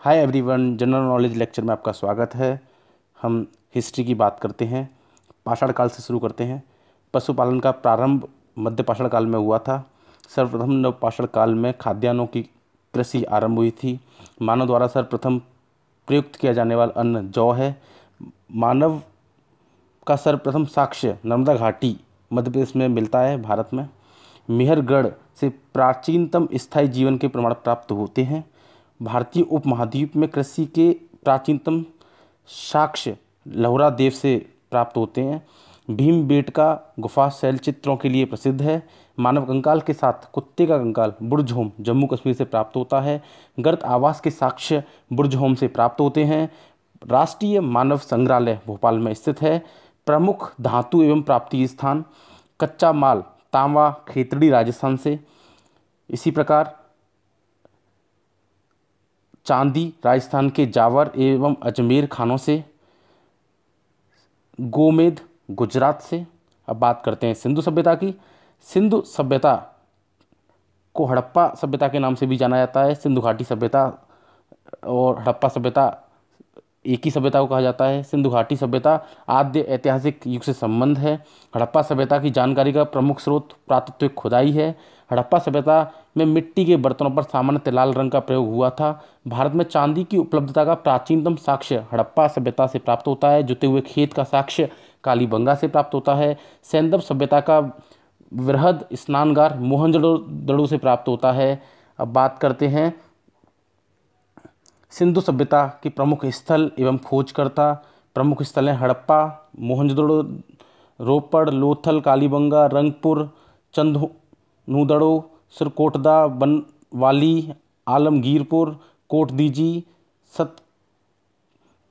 Hi everyone, general knowledge lecture में आपका स्वागत है। हम हिस्ट्री की बात करते हैं। पाषाण काल से शुरू करते हैं। पशुपालन का प्रारंभ मध्य पाषाण काल में हुआ था। सर्वप्रथम नव पाषाण काल में खाद्यान्नों की कृषि आरंभ हुई थी। मानव द्वारा सर्वप्रथम प्रयुक्त किया जाने वाला अन्न जौ है। मानव का सर्वप्रथम साक्ष्य नर्मदा घाटी मध्य प्रदेश में मिलता है, भारत में। मेहरगढ़ से प्राचीनतम स्थायी जीवन के प्रमाण प्राप्त होते हैं। भारतीय उपमहाद्वीप में कृषि के प्राचीनतम साक्ष्य लहुरा देव से प्राप्त होते हैं। भीमबेटका गुफा शैल चित्रों के लिए प्रसिद्ध है। मानव कंकाल के साथ कुत्ते का कंकाल बुर्जहोम जम्मू कश्मीर से प्राप्त होता है। गर्त आवास के साक्ष्य बुर्जहोम से प्राप्त होते हैं। राष्ट्रीय मानव संग्रहालय भोपाल में स्थित है। प्रमुख धातु एवं प्राप्ति स्थान कच्चा माल तांबा खेतड़ी राजस्थान से। इसी प्रकार चांदी राजस्थान के जावर एवं अजमेर खानों से। गोमेद गुजरात से। अब बात करते हैं सिंधु सभ्यता की। सिंधु सभ्यता को हड़प्पा सभ्यता के नाम से भी जाना जाता है। सिंधु घाटी सभ्यता और हड़प्पा सभ्यता एक ही सभ्यता को कहा जाता है। सिंधु घाटी सभ्यता आद्य ऐतिहासिक युग से संबंध है। हड़प्पा सभ्यता की जानकारी का प्रमुख स्रोत पुरातत्विक खुदाई है। हड़प्पा सभ्यता में मिट्टी के बर्तनों पर सामान्य लाल रंग का प्रयोग हुआ था। भारत में चांदी की उपलब्धता का प्राचीनतम साक्ष्य हड़प्पा सभ्यता से प्राप्त होता है। जुते हुए खेत का साक्ष्य कालीबंगा से प्राप्त होता है। सैंदव सभ्यता का वृहद स्नानगार मोहनजोदड़ो से प्राप्त होता है। अब बात करते हैं सिंधु सभ्यता के प्रमुख स्थल एवं खोजकर्ता। प्रमुख स्थल हैं हड़प्पा, मोहनजोदड़ो, रोपड़, लोथल, कालीबंगा, रंगपुर, चंदनूदड़ो, सिरकोटदा, बनवाली, आलमगीरपुर, कोटदीजी,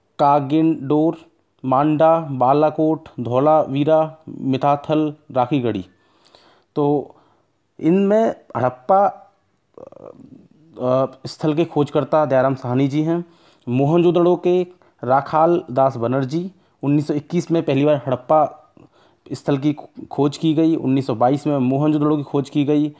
सतकागेंडोर, मांडा, बालाकोट, धौलावीरा, मिताथल, राखीगढ़ी। तो इनमें हड़प्पा स्थल के खोजकर्ता दयाराम साहनी जी हैं। मोहनजोदड़ो के राखाल दास बनर्जी। 1921 में पहली बार हड़प्पा स्थल की खोज की गई। 1922 में मोहनजोदड़ो की खोज की गई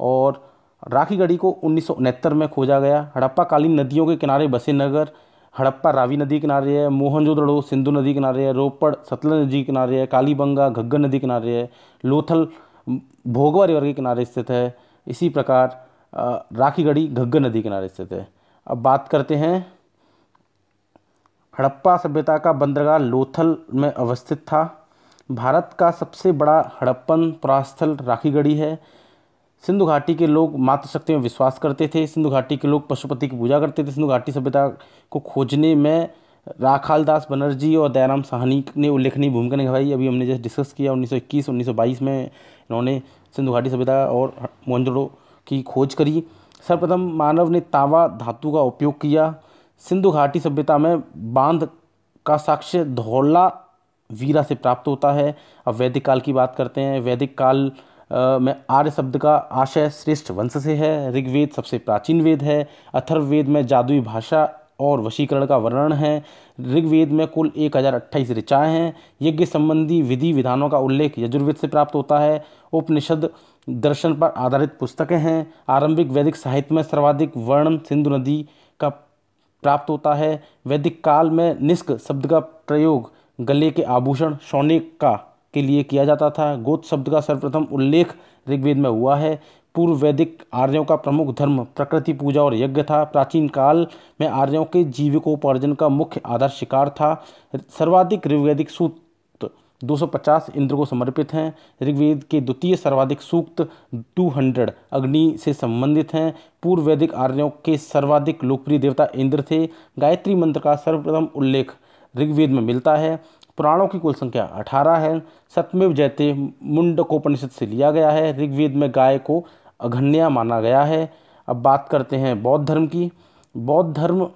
और राखीगढ़ी को 1969 में खोजा गया। हड़प्पा कालीन नदियों के किनारे बसे नगर। हड़प्पा रावी नदी किनारे है। मोहनजोदड़ो सिंधु नदी किनारे है। रोपड़ सतलज नदी किनारे है। कालीबंगा घग्गर नदी किनारे है। लोथल भोगवा रिवर के किनारे स्थित है। इसी प्रकार राखीगढ़ी घग्गर नदी किनारे स्थित है। अब बात करते हैं हड़प्पा सभ्यता का बंदरगाह लोथल में अवस्थित था। भारत का सबसे बड़ा हड़प्पन पुरास्थल राखीगढ़ी है। सिंधु घाटी के लोग मातृशक्ति में विश्वास करते थे। सिंधु घाटी के लोग पशुपति की पूजा करते थे। सिंधु घाटी सभ्यता को खोजने में राखाल दास बनर्जी और दयाराम साहनी ने उल्लेखनीय भूमिका निभाई। अभी हमने जैसे डिस्कस किया 1921-1922 में इन्होंने सिंधु घाटी सभ्यता और मोहनजोदड़ो की खोज करी। सर्वप्रथम मानव ने तांबा धातु का उपयोग किया। सिंधु घाटी सभ्यता में बांध का साक्ष्य धौलावीरा से प्राप्त होता है। अब वैदिक काल की बात करते हैं। वैदिक काल में आर्य शब्द का आशय श्रेष्ठ वंश से है। ऋग्वेद सबसे प्राचीन वेद है। अथर्ववेद में जादुई भाषा और वशीकरण का वर्णन है। ऋग्वेद में कुल 1028 ऋचाएँ हैं। यज्ञ संबंधी विधि विधानों का उल्लेख यजुर्वेद से प्राप्त होता है। उपनिषद दर्शन पर आधारित पुस्तकें हैं। आरंभिक वैदिक साहित्य में सर्वाधिक वर्णन सिंधु नदी का प्राप्त होता है। वैदिक काल में निष्क शब्द का प्रयोग गले के आभूषण सोने का के लिए किया जाता था। गोत्र शब्द का सर्वप्रथम उल्लेख ऋग्वेद में हुआ है। पूर्व वैदिक आर्यों का प्रमुख धर्म प्रकृति पूजा और यज्ञ था। प्राचीन काल में आर्यों के जीविकोपार्जन का मुख्य आधार शिकार था। सर्वाधिक ऋग्वैदिक सूक्त 250 इंद्र को समर्पित हैं। ऋग्वेद के द्वितीय सर्वाधिक सूक्त 200 अग्नि से संबंधित हैं। पूर्व वैदिक आर्यों के सर्वाधिक लोकप्रिय देवता इंद्र थे। गायत्री मंत्र का सर्वप्रथम उल्लेख ऋग्वेद में मिलता है। पुराणों की कुल संख्या 18 है। सत्यमेव जयते मुंडकोपनिषद से लिया गया है। ऋग्वेद में गाय को अघन्या माना गया है। अब बात करते हैं बौद्ध धर्म की। बौद्ध धर्म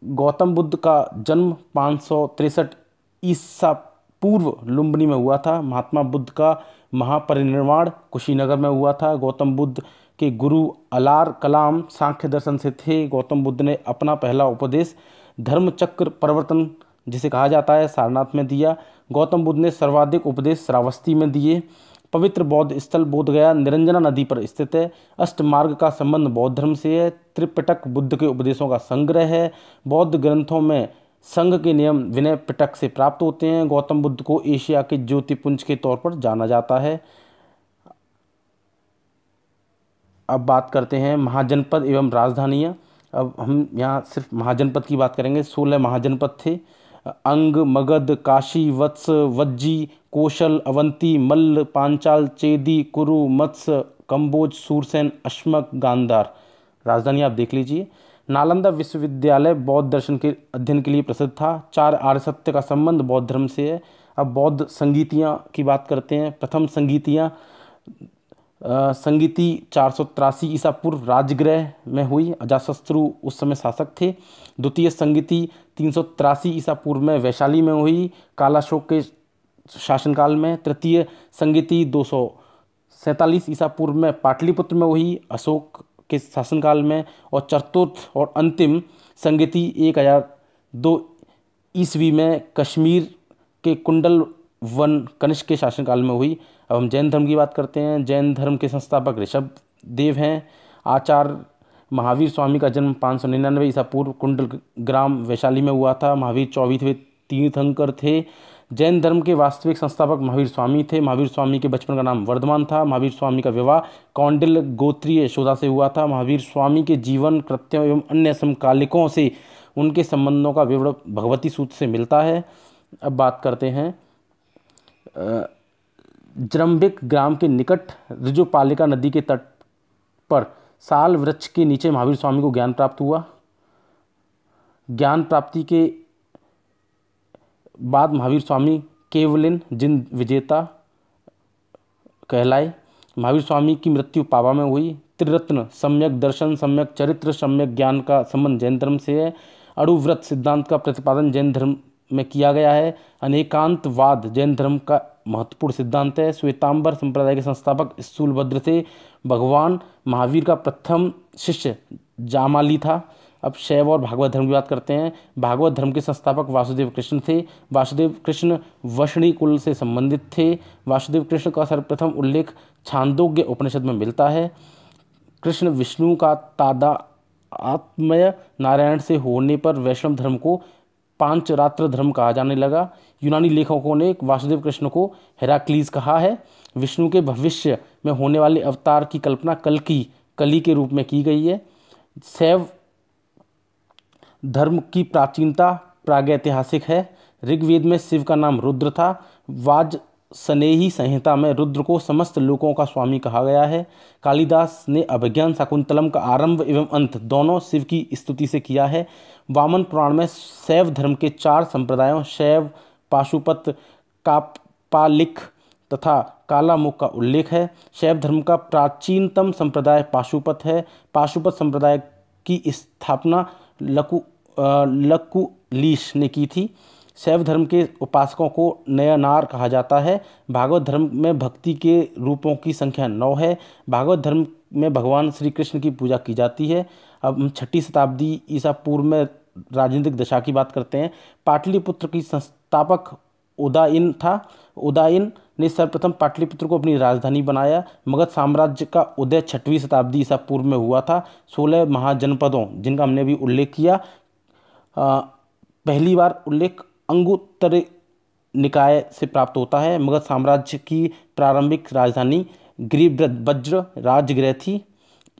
गौतम बुद्ध का जन्म 563 ईसा पूर्व लुम्बिनी में हुआ था। महात्मा बुद्ध का महापरिनिर्वाण कुशीनगर में हुआ था। गौतम बुद्ध के गुरु अलार कलाम सांख्य दर्शन से थे। गौतम बुद्ध ने अपना पहला उपदेश धर्मचक्र प्रवर्तन जिसे कहा जाता है सारनाथ में दिया। गौतम बुद्ध ने सर्वाधिक उपदेश श्रावस्ती में दिए। पवित्र बौद्ध स्थल बोधगया निरंजना नदी पर स्थित है। अष्टमार्ग का संबंध बौद्ध धर्म से है। त्रिपिटक बुद्ध के उपदेशों का संग्रह है। बौद्ध ग्रंथों में संघ के नियम विनय पिटक से प्राप्त होते हैं। गौतम बुद्ध को एशिया के ज्योतिपुंज के तौर पर जाना जाता है। अब बात करते हैं महाजनपद एवं राजधानियाँ। अब हम यहाँ सिर्फ महाजनपद की बात करेंगे। 16 महाजनपद थे। अंग, मगध, काशी, वत्स, वज्जी, कौशल, अवंती, मल्ल, पांचाल, चेदी, कुरु, मत्स्य, कंबोज, सूरसेन, अश्मक, गांधार। राजधानी आप देख लीजिए। नालंदा विश्वविद्यालय बौद्ध दर्शन के अध्ययन के लिए प्रसिद्ध था। 4 आर्य सत्य का संबंध बौद्ध धर्म से है। अब बौद्ध संगीतियाँ की बात करते हैं। प्रथम संगीतियाँ संगीति 483 ईसा पूर्व राजगृह में हुई। अजातशत्रु उस समय शासक थे। द्वितीय संगीति 383 ईसा पूर्व में वैशाली में हुई, कालाशोक के शासनकाल में। तृतीय संगीति 247 ईसा पूर्व में पाटलिपुत्र में हुई, अशोक के शासनकाल में। और चतुर्थ और अंतिम संगीति 1002 ईस्वी में कश्मीर के कुंडल वन कनिष्क के शासनकाल में हुई। अब हम जैन धर्म की बात करते हैं। जैन धर्म के संस्थापक ऋषभ देव हैं। आचार्य महावीर स्वामी का जन्म 599 ईसा पूर्व कुंडल ग्राम वैशाली में हुआ था। महावीर 24वें तीर्थंकर थे। जैन धर्म के वास्तविक संस्थापक महावीर स्वामी थे। महावीर स्वामी के बचपन का नाम वर्धमान था। महावीर स्वामी का विवाह कौंडिल गोत्रीय यशोदा से हुआ था। महावीर स्वामी के जीवन कृत्यों एवं अन्य समकालिकों से उनके संबंधों का विवरण भगवती सूत्र से मिलता है। अब बात करते हैं जरम्बिक ग्राम के निकट ऋजुपालिका नदी के तट पर साल वृक्ष के नीचे महावीर स्वामी को ज्ञान प्राप्त हुआ। ज्ञान प्राप्ति के बाद महावीर स्वामी केवलिन जिन विजेता कहलाए। महावीर स्वामी की मृत्यु पावा में हुई। त्रिरत्न सम्यक दर्शन, सम्यक चरित्र, सम्यक ज्ञान का संबंध जैन धर्म से है। अणुव्रत सिद्धांत का प्रतिपादन जैन धर्म में किया गया है। अनेकांतवाद जैन धर्म का महत्वपूर्ण सिद्धांत है। श्वेतांबर संप्रदाय के संस्थापक स्थूलभद्र थे। भगवान महावीर का प्रथम शिष्य जामाली था। अब शैव और भागवत धर्म की बात करते हैं। भागवत धर्म के संस्थापक वासुदेव कृष्ण थे। वासुदेव कृष्ण वषणी कुल से संबंधित थे। वासुदेव कृष्ण का सर्वप्रथम उल्लेख छांदोग्य उपनिषद में मिलता है। कृष्ण विष्णु का तादात्म्य नारायण से होने पर वैष्णव धर्म को पांचरात्र धर्म कहा जाने लगा। यूनानी लेखकों ने वासुदेव कृष्ण को हेराक्लीज कहा है। विष्णु के भविष्य में होने वाले अवतार की कल्पना कली के रूप में की गई है। शैव धर्म की प्राचीनता प्रागैतिहासिक है। ऋग्वेद में शिव का नाम रुद्र था। वाजसनेयी संहिता में रुद्र को समस्त लोकों का स्वामी कहा गया है। कालिदास ने अभिज्ञान शाकुंतलम का आरंभ एवं अंत दोनों शिव की स्तुति से किया है। वामन पुराण में शैव धर्म के 4 संप्रदायों शैव, पाशुपत, कापालिक तथा कालामुख का उल्लेख है। शैव धर्म का प्राचीनतम संप्रदाय पाशुपत है। पाशुपत संप्रदाय की स्थापना लकुलीश ने की थी। शैव धर्म के उपासकों को नयनार कहा जाता है। भागवत धर्म में भक्ति के रूपों की संख्या 9 है। भागवत धर्म में भगवान श्री कृष्ण की पूजा की जाती है। अब हम 6ठी शताब्दी ईसा पूर्व में राजनीतिक दशा की बात करते हैं। पाटलिपुत्र की संस्थापक उदाइन था। उदाइन ने सर्वप्रथम पाटलिपुत्र को अपनी राजधानी बनाया। मगध साम्राज्य का उदय 6वीं शताब्दी ईसा पूर्व में हुआ था। 16 महाजनपदों जिनका हमने अभी उल्लेख किया। पहली बार उल्लेख अंगुत्तर निकाय से प्राप्त होता है। मगध साम्राज्य की प्रारंभिक राजधानी गिरिब्रज राजगृह थी।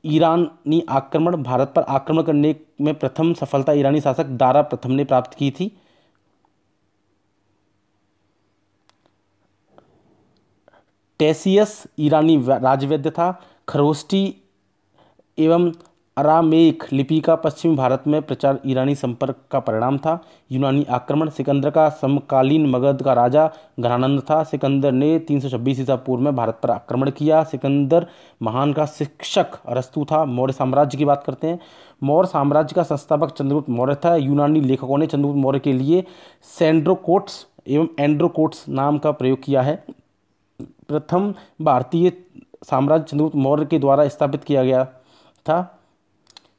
ईरानी आक्रमण भारत पर आक्रमण करने में प्रथम सफलता ईरानी शासक दारा प्रथम ने प्राप्त की थी। टेसियस ईरानी राजवैद्य था। खरोष्टी एवं अरामेक लिपि का पश्चिमी भारत में प्रचार ईरानी संपर्क का परिणाम था। यूनानी आक्रमण सिकंदर का समकालीन मगध का राजा घनानंद था। सिकंदर ने 326 ईसा पूर्व में भारत पर आक्रमण किया। सिकंदर महान का शिक्षक अरस्तु था। मौर्य साम्राज्य की बात करते हैं। मौर्य साम्राज्य का संस्थापक चंद्रगुप्त मौर्य था। यूनानी लेखकों ने चंद्रगुप्त मौर्य के लिए सेंड्रोकोट्स एवं एंड्रोकोट्स नाम का प्रयोग किया है। प्रथम भारतीय साम्राज्य चंद्रगुप्त मौर्य के द्वारा स्थापित किया गया था।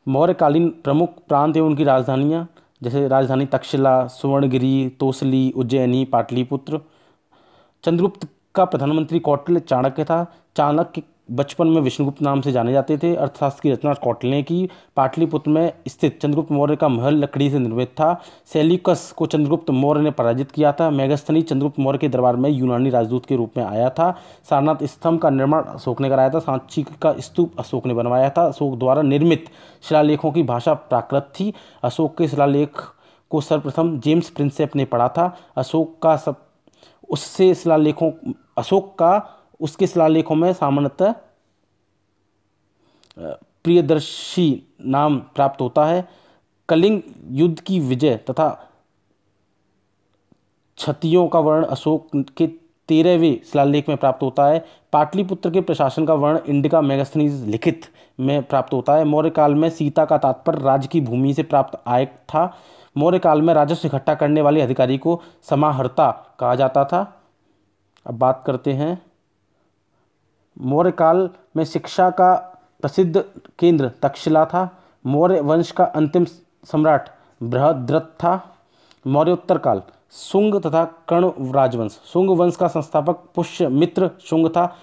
मौर्यकालीन प्रमुख प्रांत एवं उनकी राजधानियाँ जैसे राजधानी तक्षशिला, सुवर्णगिरी, तोसली, उज्जैनी, पाटलिपुत्र। चंद्रगुप्त का प्रधानमंत्री कौटिल्य चाणक्य था। चाणक्य बचपन में विष्णुगुप्त नाम से जाने जाते थे। अर्थशास्त्र की रचना कौटिल्य ने की। पाटलिपुत्र में स्थित चंद्रगुप्त मौर्य का महल लकड़ी से निर्मित था। सेल्यूकस को चंद्रगुप्त मौर्य ने पराजित किया था। मेगास्थनी चंद्रगुप्त मौर्य के दरबार में यूनानी राजदूत के रूप में आया था। सारनाथ स्तंभ का निर्माण अशोक ने कराया था। सांची का स्तूप अशोक ने बनवाया था। अशोक द्वारा निर्मित शिलालेखों की भाषा प्राकृत थी। अशोक के शिलालेख को सर्वप्रथम जेम्स प्रिंसेप ने पढ़ा था। उसके शिलालेखों में सामान्यतः प्रियदर्शी नाम प्राप्त होता है। कलिंग युद्ध की विजय तथा क्षतियों का वर्णन अशोक के 13वें शिलालेख में प्राप्त होता है। पाटलिपुत्र के प्रशासन का वर्णन इंडिका मेगास्थनीज लिखित में प्राप्त होता है। मौर्य काल में सीता का तात्पर्य राज्य की भूमि से प्राप्त आय था। मौर्य काल में राजस्व इकट्ठा करने वाले अधिकारी को समाहर्ता कहा जाता था। अब बात करते हैं, मौर्य काल में शिक्षा का प्रसिद्ध केंद्र तक्षशिला था। मौर्य वंश का अंतिम सम्राट बृहद्रथ था। मौर्योत्तर काल शुंग तथा कर्ण राजवंश। शुंग वंश का संस्थापक पुष्यमित्र शुंग था।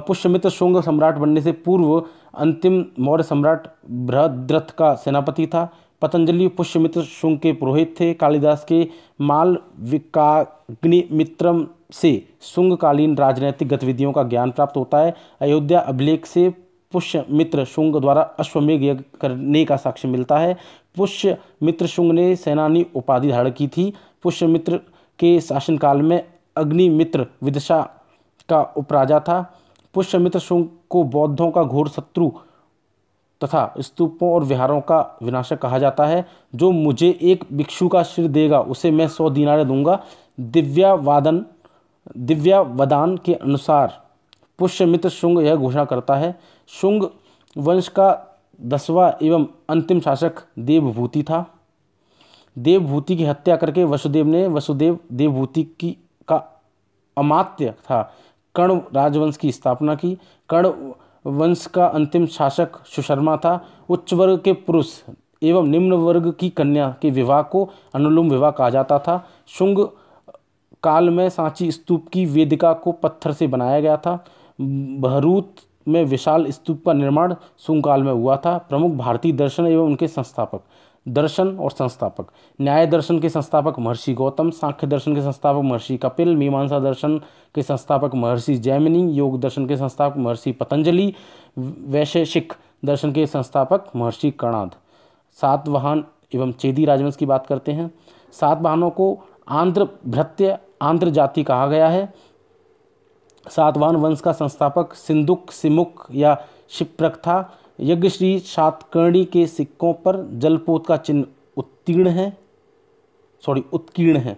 पुष्यमित्र शुंग सम्राट बनने से पूर्व अंतिम मौर्य सम्राट बृहद्रथ का सेनापति था। पतंजलि पुष्यमित्र शुंग के पुरोहित थे। कालिदास के मालविकाग्निमित्रम से शुंगकालीन राजनैतिक गतिविधियों का ज्ञान प्राप्त होता है। अयोध्या अभिलेख से पुष्यमित्र शुंग द्वारा अश्वमेध यज्ञ करने का साक्ष्य मिलता है। पुष्यमित्र शुंग ने सेनानी उपाधि धारण की थी। पुष्यमित्र के शासनकाल में अग्निमित्र विदिशा का उपराजा था। पुष्यमित्र शुंग को बौद्धों का घोर शत्रु तथा स्तूपों और विहारों का विनाशक कहा जाता है। जो मुझे एक भिक्षु का सिर देगा उसे मैं 100 दीनार दूंगा। दिव्यावदान के अनुसार पुष्यमित्र शुंग यह घोषणा करता है। शुंग वंश का 10वां एवं अंतिम शासक देवभूति था। देवभूति की हत्या करके वसुदेव ने देवभूति का अमात्य था कर्ण राजवंश की स्थापना की। कर्ण वंश का अंतिम शासक सुशर्मा था। उच्च वर्ग के पुरुष एवं निम्न वर्ग की कन्या के विवाह को अनुलोम विवाह कहा जाता था। शुंग काल में सांची स्तूप की वेदिका को पत्थर से बनाया गया था। बहरूत में विशाल स्तूप का निर्माण शुंग काल में हुआ था। प्रमुख भारतीय दर्शन एवं उनके संस्थापक। दर्शन और संस्थापक। न्याय दर्शन के संस्थापक महर्षि गौतम। सांख्य दर्शन के संस्थापक महर्षि कपिल। मीमांसा दर्शन के संस्थापक महर्षि जैमिनी। योग दर्शन के संस्थापक महर्षि पतंजलि। वैशेषिक दर्शन के संस्थापक महर्षि कणाद। सातवाहन एवं चेदी राजवंश की बात करते हैं। सातवाहनों को आंध्र भृत्य आंध्र जाति कहा गया है। सातवाहन वंश का संस्थापक सिंधुक सिमुक या शिप्रक था। यज्ञश्री सातकर्णी के सिक्कों पर जलपोत का चिन्ह उत्कीर्ण है।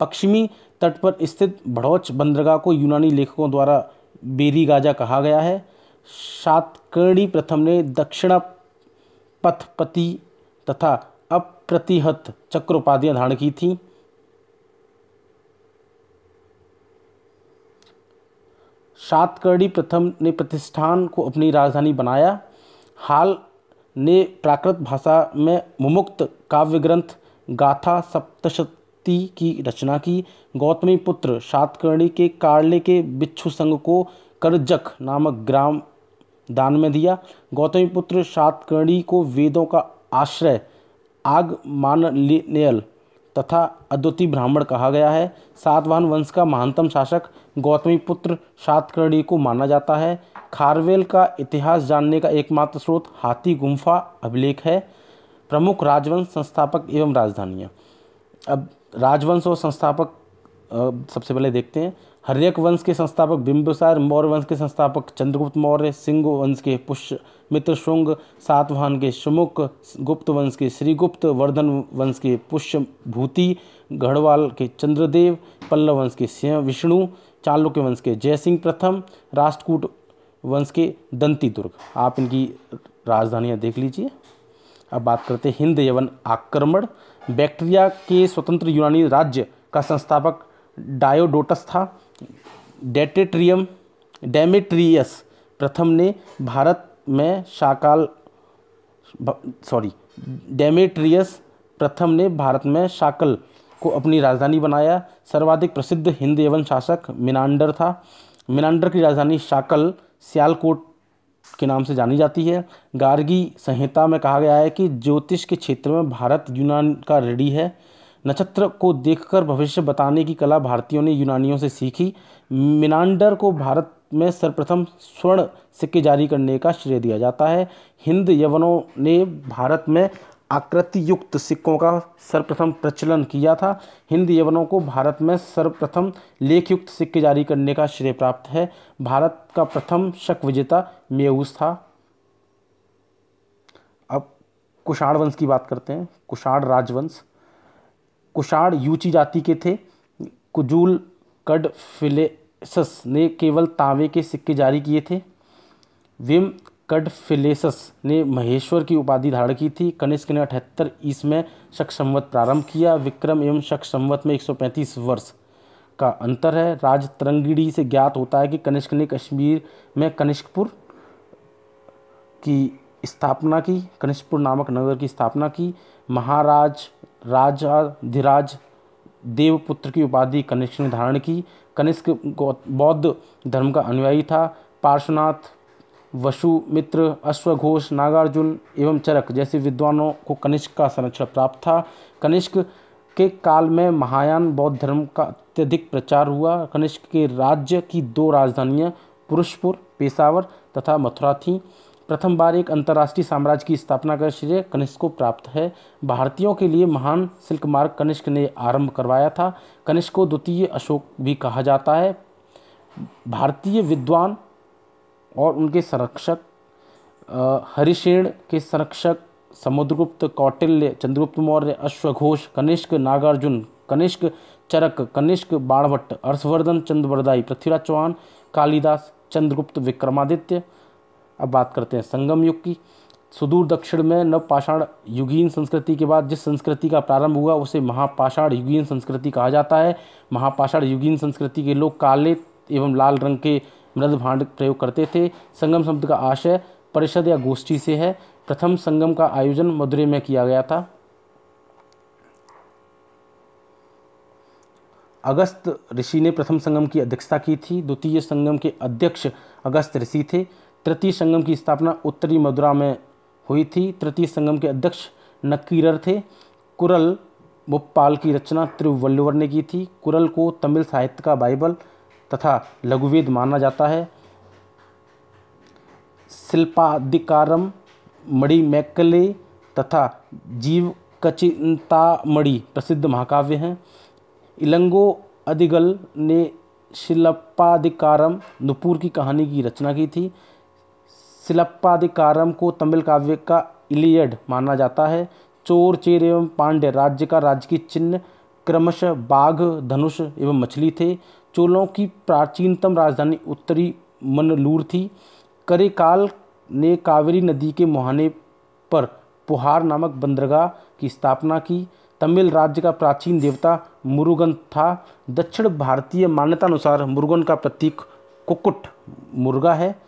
पश्चिमी तट पर स्थित भड़ौच बंदरगाह को यूनानी लेखकों द्वारा बेरीगाजा कहा गया है। सातकर्णी प्रथम ने दक्षिणापथपति तथा अप्रतिहत चक्र उपाधियां धारण की थी। सातकर्णी प्रथम ने प्रतिष्ठान को अपनी राजधानी बनाया। हाल ने प्राकृत भाषा में मुमुक्त काव्य ग्रंथ गाथा सप्तशती की रचना की। गौतमी पुत्र सातकर्णी के कार्ले के बिच्छू संघ को करजक नामक ग्राम दान में दिया। गौतमी पुत्र सातकर्णी को वेदों का आश्रय आगमाननेयल तथा अद्वितीय ब्राह्मण कहा गया है। सातवाहन वंश का महानतम शासक गौतमी पुत्र सातकर्णी को माना जाता है। खारवेल का इतिहास जानने का एकमात्र स्रोत हाथी गुम्फा अभिलेख है। प्रमुख राजवंश संस्थापक एवं राजधानियाँ। अब राजवंश और संस्थापक सबसे पहले देखते हैं। हर्यक वंश के संस्थापक बिंबिसार। मौर्य वंश के संस्थापक चंद्रगुप्त मौर्य। सिंह वंश के पुष्यमित्र शुंग। सातवाहन के सुमुख। गुप्त वंश के श्रीगुप्त। वर्धन वंश के पुष्यभूति। गढ़वाल के चंद्रदेव। पल्लव वंश के सिंह विष्णु। चालुक्य वंश के जयसिंह प्रथम। राष्ट्रकूट वंश के दंती दुर्ग। आप इनकी राजधानियाँ देख लीजिए। अब बात करते हैं हिंद यवन आक्रमण। बैक्ट्रिया के स्वतंत्र यूनानी राज्य का संस्थापक डायोडोटस था। डेमेट्रियस प्रथम ने भारत में शाकल को अपनी राजधानी बनाया। सर्वाधिक प्रसिद्ध हिंद यवन शासक मिनांडर था। मिनांडर की राजधानी शाकल सियालकोट के नाम से जानी जाती है। गार्गी संहिता में कहा गया है कि ज्योतिष के क्षेत्र में भारत यूनान का ऋणी है। नक्षत्र को देखकर भविष्य बताने की कला भारतीयों ने यूनानियों से सीखी। मिनांडर को भारत में सर्वप्रथम स्वर्ण सिक्के जारी करने का श्रेय दिया जाता है। हिंद यवनों ने भारत में आकृति युक्त सिक्कों का सर्वप्रथम प्रचलन किया था। हिंद यवनों को भारत में सर्वप्रथम लेख युक्त सिक्के जारी करने का श्रेय प्राप्त है। भारत का प्रथम शक विजेता मेउस था। अब कुषाण वंश की बात करते हैं। कुषाण राजवंश। कुषाण यूची जाति के थे। कुजूल कडफिलेसस ने केवल तांबे के सिक्के जारी किए थे। विम कडफिलेसस ने महेश्वर की उपाधि धारण की थी। कनिष्क ने 78 ईस्वी में शक संवत प्रारंभ किया। विक्रम एवं शक संवत में 135 वर्ष का अंतर है। राज तरंगिणी से ज्ञात होता है कि कनिष्क ने कश्मीर में कनिष्कपुर की स्थापना की, कनिष्कपुर नामक नगर की स्थापना की। महाराज राजाधिराज देवपुत्र की उपाधि कनिष्क ने धारण की। कनिष्क बौद्ध धर्म का अनुयायी था। पार्श्वनाथ, वसुमित्र, अश्वघोष, नागार्जुन एवं चरक जैसे विद्वानों को कनिष्क का संरक्षण प्राप्त था। कनिष्क के काल में महायान बौद्ध धर्म का अत्यधिक प्रचार हुआ। कनिष्क के राज्य की 2 राजधानियां पुरुषपुर, पेशावर तथा मथुरा थीं। प्रथम बार एक अंतर्राष्ट्रीय साम्राज्य की स्थापना का श्रेय कनिष्क को प्राप्त है। भारतीयों के लिए महान सिल्क मार्ग कनिष्क ने आरंभ करवाया था। कनिष्क को द्वितीय अशोक भी कहा जाता है। भारतीय विद्वान और उनके संरक्षक हरिशेन के संरक्षक समुद्रगुप्त, कौटिल्य, चंद्रगुप्त मौर्य, अश्वघोष, कनिष्क, नागार्जुन, कनिष्क, चरक, कनिष्क, बाणभट्ट, हर्षवर्धन, चंद्रबरदाई, पृथ्वीराज चौहान, कालिदास, चंद्रगुप्त, विक्रमादित्य। अब बात करते हैं संगम युग की। सुदूर दक्षिण में नवपाषाण युगीन संस्कृति के बाद जिस संस्कृति का प्रारंभ हुआ उसे महापाषाण युगीन संस्कृति कहा जाता है। महापाषाण युगीन संस्कृति के लोग काले एवं लाल रंग के मृद भांड प्रयोग करते थे। संगम शब्द का आशय परिषद या गोष्ठी से है। प्रथम संगम का आयोजन मदुरै में किया गया था। अगस्त ऋषि ने प्रथम संगम की अध्यक्षता की थी। द्वितीय संगम के अध्यक्ष अगस्त ऋषि थे। तृतीय संगम की स्थापना उत्तरी मदुरा में हुई थी। तृतीय संगम के अध्यक्ष नक्कीरर थे। कुरल भोपाल की रचना तिरुवल्लुवर ने की थी। कुरल को तमिल साहित्य का बाइबल तथा लघुवेद माना जाता है। शिल्पाधिकारम, मणिमेकले तथा जीवकचिंतामणि प्रसिद्ध महाकाव्य हैं। इलंगो अदिगल ने शिल्पाधिकारम नुपुर की कहानी की रचना की थी। शिल्पाधिकारम को तमिल काव्य का इलियड माना जाता है। चोर, चेर एवं पांड्य राज्य का राजकीय चिन्ह क्रमशः बाघ, धनुष एवं मछली थे। चोलों की प्राचीनतम राजधानी उत्तरी मनलूर थी। करेकाल ने कावेरी नदी के मुहाने पर पुहार नामक बंदरगाह की स्थापना की। तमिल राज्य का प्राचीन देवता मुरुगन था। दक्षिण भारतीय मान्यतानुसार मुरुगन का प्रतीक कुक्कुट मुर्गा है।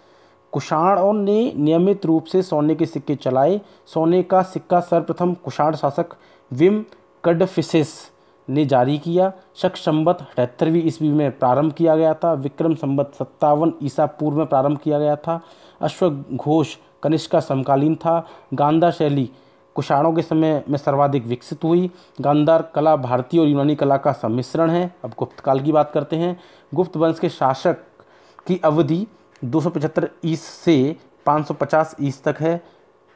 कुषाणों ने नियमित रूप से सोने के सिक्के चलाए। सोने का सिक्का सर्वप्रथम कुषाण शासक विम कडफिसेस ने जारी किया। शक संवत 78वीं ईस्वी में प्रारंभ किया गया था। विक्रम संवत 57 ईसा पूर्व में प्रारंभ किया गया था। अश्वघोष कनिष्क का समकालीन था। गांधार शैली कुषाणों के समय में सर्वाधिक विकसित हुई। गांधार कला भारतीय और यूनानी कला का सम्मिश्रण है। अब गुप्त काल की बात करते हैं। गुप्त वंश के शासक की अवधि 275 ईसा से 550 ईसा तक है।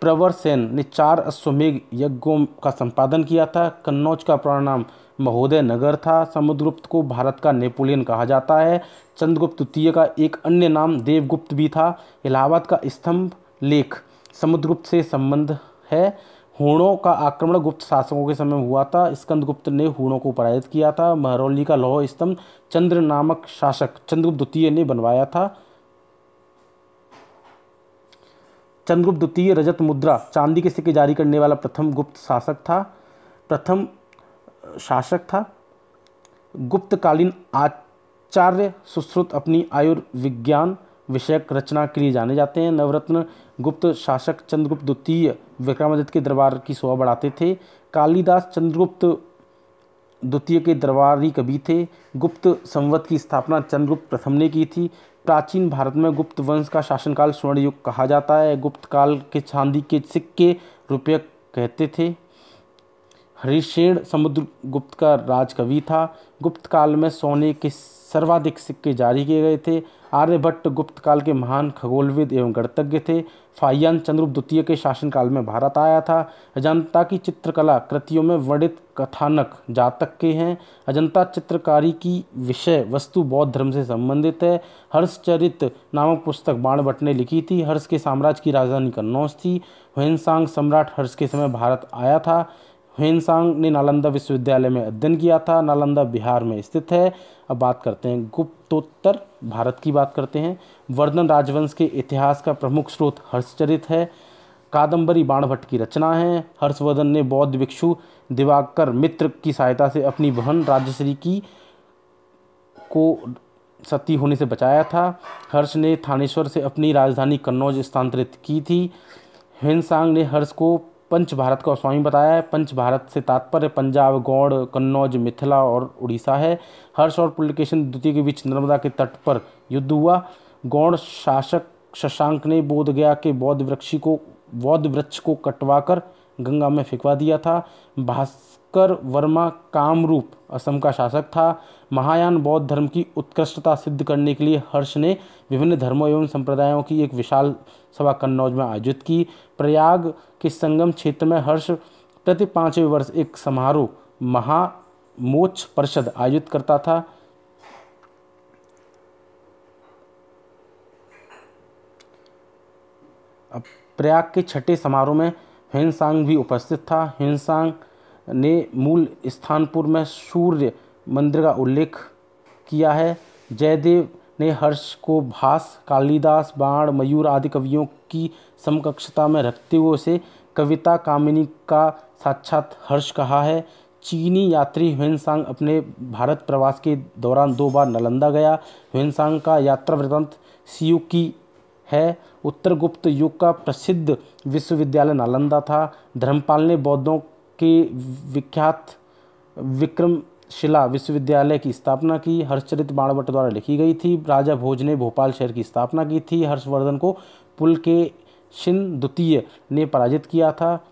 प्रवरसेन ने 4 अश्वमेध यज्ञों का संपादन किया था। कन्नौज का पुराना नाम महोदय नगर था। समुद्रगुप्त को भारत का नेपोलियन कहा जाता है। चंद्रगुप्त द्वितीय का एक अन्य नाम देवगुप्त भी था। इलाहाबाद का स्तंभ लेख समुद्रगुप्त से संबंध है। हूणों का आक्रमण गुप्त शासकों के समय हुआ था। स्कंदगुप्त ने हूणों को पराजित किया था। महरौली का लौह स्तंभ चंद्र नामक शासक चंद्रगुप्त द्वितीय ने बनवाया था। चंद्रगुप्त द्वितीय रजत मुद्रा चांदी के सिक्के जारी करने वाला प्रथम शासक था। गुप्तकालीन आचार्य सुश्रुत अपनी आयुर्विज्ञान विषयक रचना के लिए जाने जाते हैं। नवरत्न गुप्त शासक चंद्रगुप्त द्वितीय विक्रमादित्य के दरबार की शोभा बढ़ाते थे। कालिदास चंद्रगुप्त द्वितीय के दरबारी कवि थे। गुप्त संवत की स्थापना चंद्रगुप्त प्रथम ने की थी। प्राचीन भारत में गुप्त वंश का शासनकाल स्वर्ण युग कहा जाता है। गुप्त काल के चांदी के सिक्के रुपये कहते थे। हरिश्चंद्र समुद्रगुप्त का राजकवि था। गुप्त काल में सोने के सर्वाधिक सिक्के जारी किए गए थे। आर्यभट्ट गुप्त काल के महान खगोलविद एवं गणितज्ञ थे। फाहियान चंद्रगुप्त द्वितीय के शासनकाल में भारत आया था। अजंता की चित्रकला कृतियों में वर्णित कथानक जातक के हैं। अजंता चित्रकारी की विषय वस्तु बौद्ध धर्म से संबंधित है। हर्षचरित नामक पुस्तक बाणभट्ट ने लिखी थी। हर्ष के साम्राज्य की राजधानी कन्नौज थी। ह्वेनसांग सम्राट हर्ष के समय भारत आया था। ह्वेनसांग ने नालंदा विश्वविद्यालय में अध्ययन किया था। नालंदा बिहार में स्थित है। अब बात करते हैं गुप्तोत्तर भारत की बात करते हैं। वर्धन राजवंश के इतिहास का प्रमुख स्रोत हर्षचरित है। कादंबरी बाणभट्ट की रचना है। हर्षवर्धन ने बौद्ध भिक्षु दिवाकर मित्र की सहायता से अपनी बहन राजश्री को सती होने से बचाया था। हर्ष ने थानेश्वर से अपनी राजधानी कन्नौज स्थानांतरित की थी। ह्वेनसांग ने हर्ष को पंच भारत का स्वामी बताया है। पंच भारत से तात्पर्य पंजाब, गौड़, कन्नौज, मिथिला और उड़ीसा है। हर्ष और पुलकेशिन द्वितीय के बीच नर्मदा के तट पर युद्ध हुआ। गौड़ शासक शशांक ने बोधगया के बौद्ध वृक्ष को कटवाकर गंगा में फेंकवा दिया था। भास्कर वर्मा कामरूप असम का शासक था। महायान बौद्ध धर्म की उत्कृष्टता सिद्ध करने के लिए हर्ष ने विभिन्न धर्मों एवं संप्रदायों की एक विशाल सभा कन्नौज में आयोजित की। प्रयाग के संगम क्षेत्र में हर्ष प्रति 5वें वर्ष एक समारोह महामोक्ष परिषद आयोजित करता था। अब प्रयाग के छठे समारोह में ह्वेनसांग भी उपस्थित था। ह्वेनसांग ने मूल स्थानपुर में सूर्य मंदिर का उल्लेख किया है। जयदेव ने हर्ष को भास, कालिदास, बाण, मयूर आदि कवियों की समकक्षता में रखते हुए उसे कविता कामिनी का साक्षात हर्ष कहा है। चीनी यात्री ह्वेनसांग अपने भारत प्रवास के दौरान 2 बार नालंदा गया। ह्वेनसांग का यात्रा वृत्तांत सियुकी है। उत्तर गुप्त युग का प्रसिद्ध विश्वविद्यालय नालंदा था। धर्मपाल ने बौद्धों के विख्यात विक्रमशिला विश्वविद्यालय की स्थापना की। हर्षचरित बाणभट्ट द्वारा लिखी गई थी। राजा भोज ने भोपाल शहर की स्थापना की थी। हर्षवर्धन को पुलकेशिन द्वितीय ने पराजित किया था।